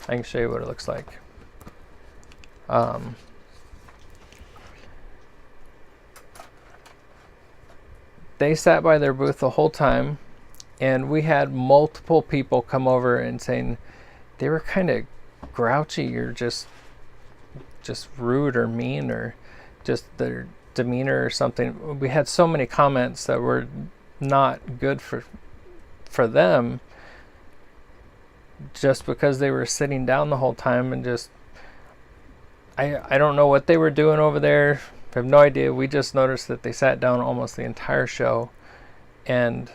can show you what it looks like. They sat by their booth the whole time, and we had multiple people come over and saying they were kind of grouchy or just rude or mean, or just their demeanor or something. We had so many comments that were not good for them, just because they were sitting down the whole time, and just I don't know what they were doing over there. I have no idea. We just noticed that they sat down almost the entire show, and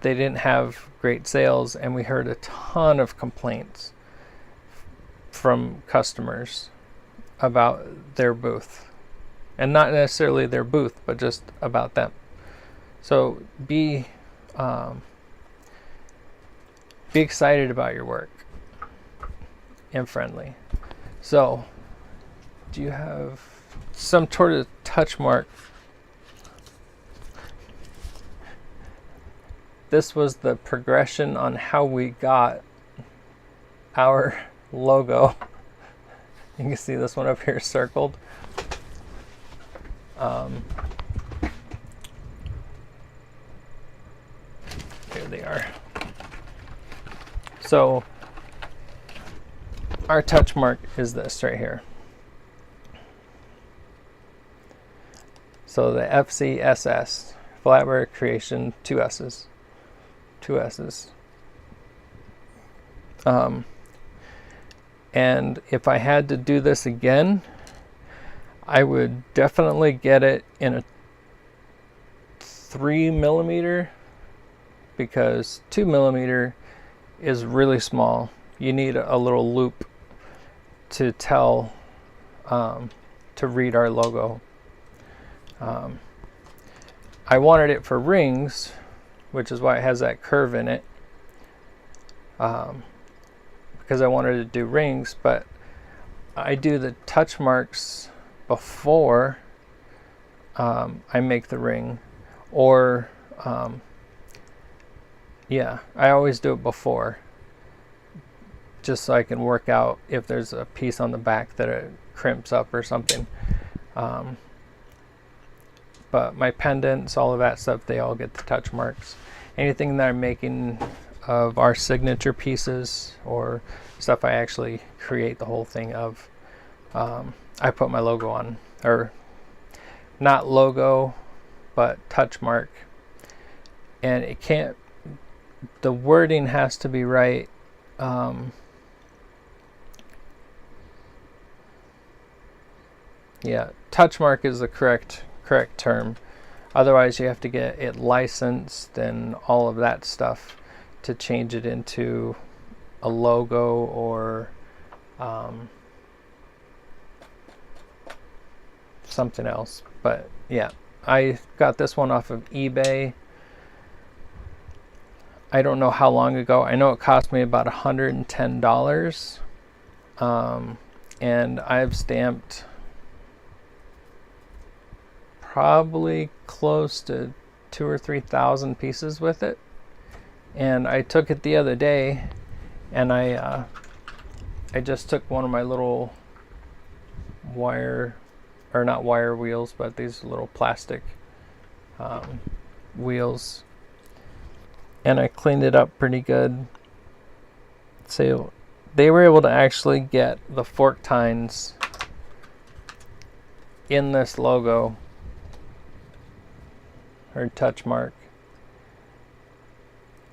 they didn't have great sales, and we heard a ton of complaints from customers about their booth. And not necessarily their booth, but just about them. So be excited about your work and friendly. So, do you have some sort of touch mark? This was the progression on how we got our logo. You can see this one up here circled. Here they are. So our touch mark is this right here. So the FCSS, Flatware Creation, two S's. And if I had to do this again, I would definitely get it in a 3mm, because 2mm is really small. You need a little loop to tell, to read our logo. I wanted it for rings, which is why it has that curve in it, because I wanted to do rings, but I do the touch marks before I make the ring, or yeah, I always do it before, just so I can work out if there's a piece on the back that it crimps up or something. But my pendants, all of that stuff, they all get the touch marks. Anything that I'm making of our signature pieces or stuff I actually create the whole thing of, I put my logo on, or not logo, but touch mark. And it can't, the wording has to be right. Yeah, touch mark is the correct term. Otherwise you have to get it licensed and all of that stuff to change it into a logo or something else. But yeah, I got this one off of eBay. I don't know how long ago. I know it cost me about $110, and I've stamped probably close to 2,000 or 3,000 pieces with it. And I took it the other day, and I just took one of my little wire, or not wire wheels, but these little plastic wheels, and I cleaned it up pretty good. So they were able to actually get the fork tines in this logo or touch mark.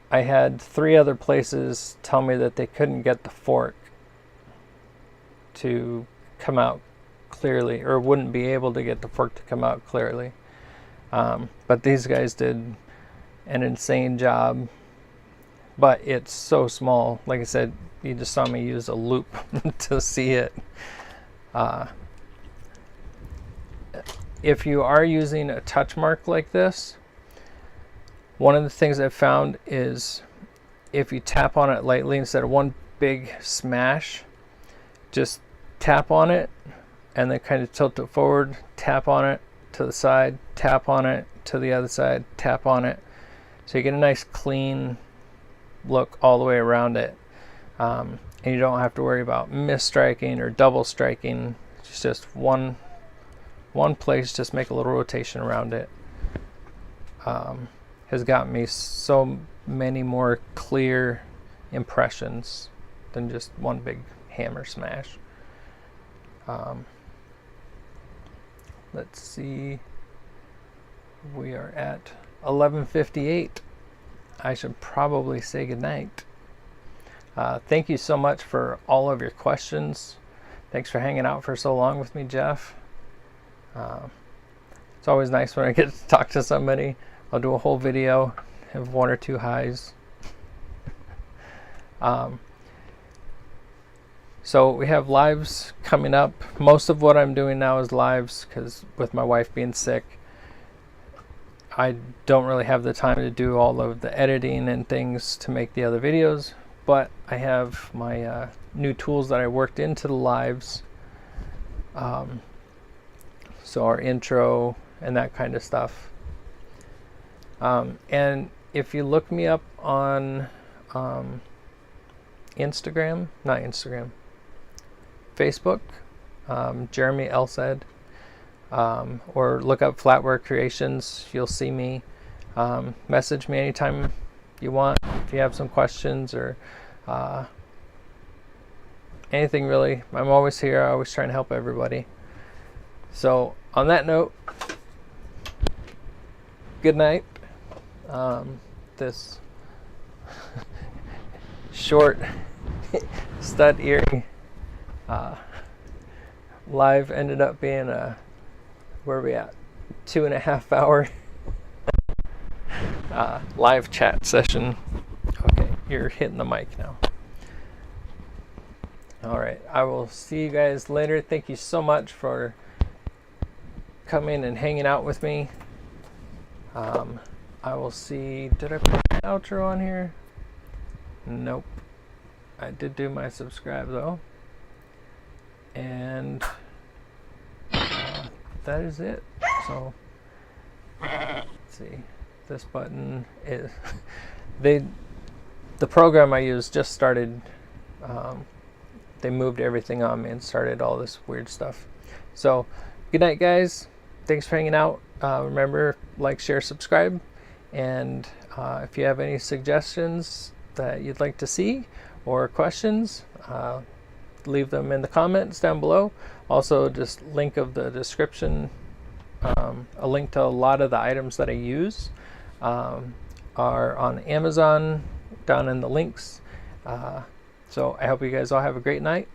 I had 3 other places tell me that they couldn't get the fork to come out clearly, or wouldn't be able to get the fork to come out clearly. But these guys did an insane job. But it's so small. Like I said, you just saw me use a loop to see it. If you are using a touch mark like this, one of the things I've found is if you tap on it lightly instead of one big smash, just tap on it and then kind of tilt it forward, tap on it to the side, tap on it to the other side, tap on it. So you get a nice clean look all the way around it. And you don't have to worry about misstriking or double striking. It's just one place, just make a little rotation around it. Has gotten me so many more clear impressions than just one big hammer smash. Let's see, we are at 11:58. I should probably say goodnight. Thank you so much for all of your questions. Thanks for hanging out for so long with me, Jeff. It's always nice when I get to talk to somebody. I'll do a whole video, have one or two highs. So we have lives coming up. Most of what I'm doing now is lives because with my wife being sick, I don't really have the time to do all of the editing and things to make the other videos, but I have my new tools that I worked into the lives. So our intro and that kind of stuff. And if you look me up on Facebook, Jeremy Elsed, or look up Flatware Creations, you'll see me. Message me anytime you want if you have some questions or anything really. I'm always here. I always try and help everybody. So on that note, good night. This short stud earring live ended up being where are we at? 2.5 hour live chat session. Okay, you're hitting the mic now. All right, I will see you guys later. Thank you so much for coming and hanging out with me. I will see, did I put my outro on here? Nope. I did do my subscribe though. And that is it. So let's see. This button is the program I use just started. They moved everything on me and started all this weird stuff. So good night, guys. Thanks for hanging out. Remember, like, share, subscribe, and if you have any suggestions that you'd like to see or questions, leave them in the comments down below. Also, just link of the description, a link to a lot of the items that I use are on Amazon down in the links. So I hope you guys all have a great night.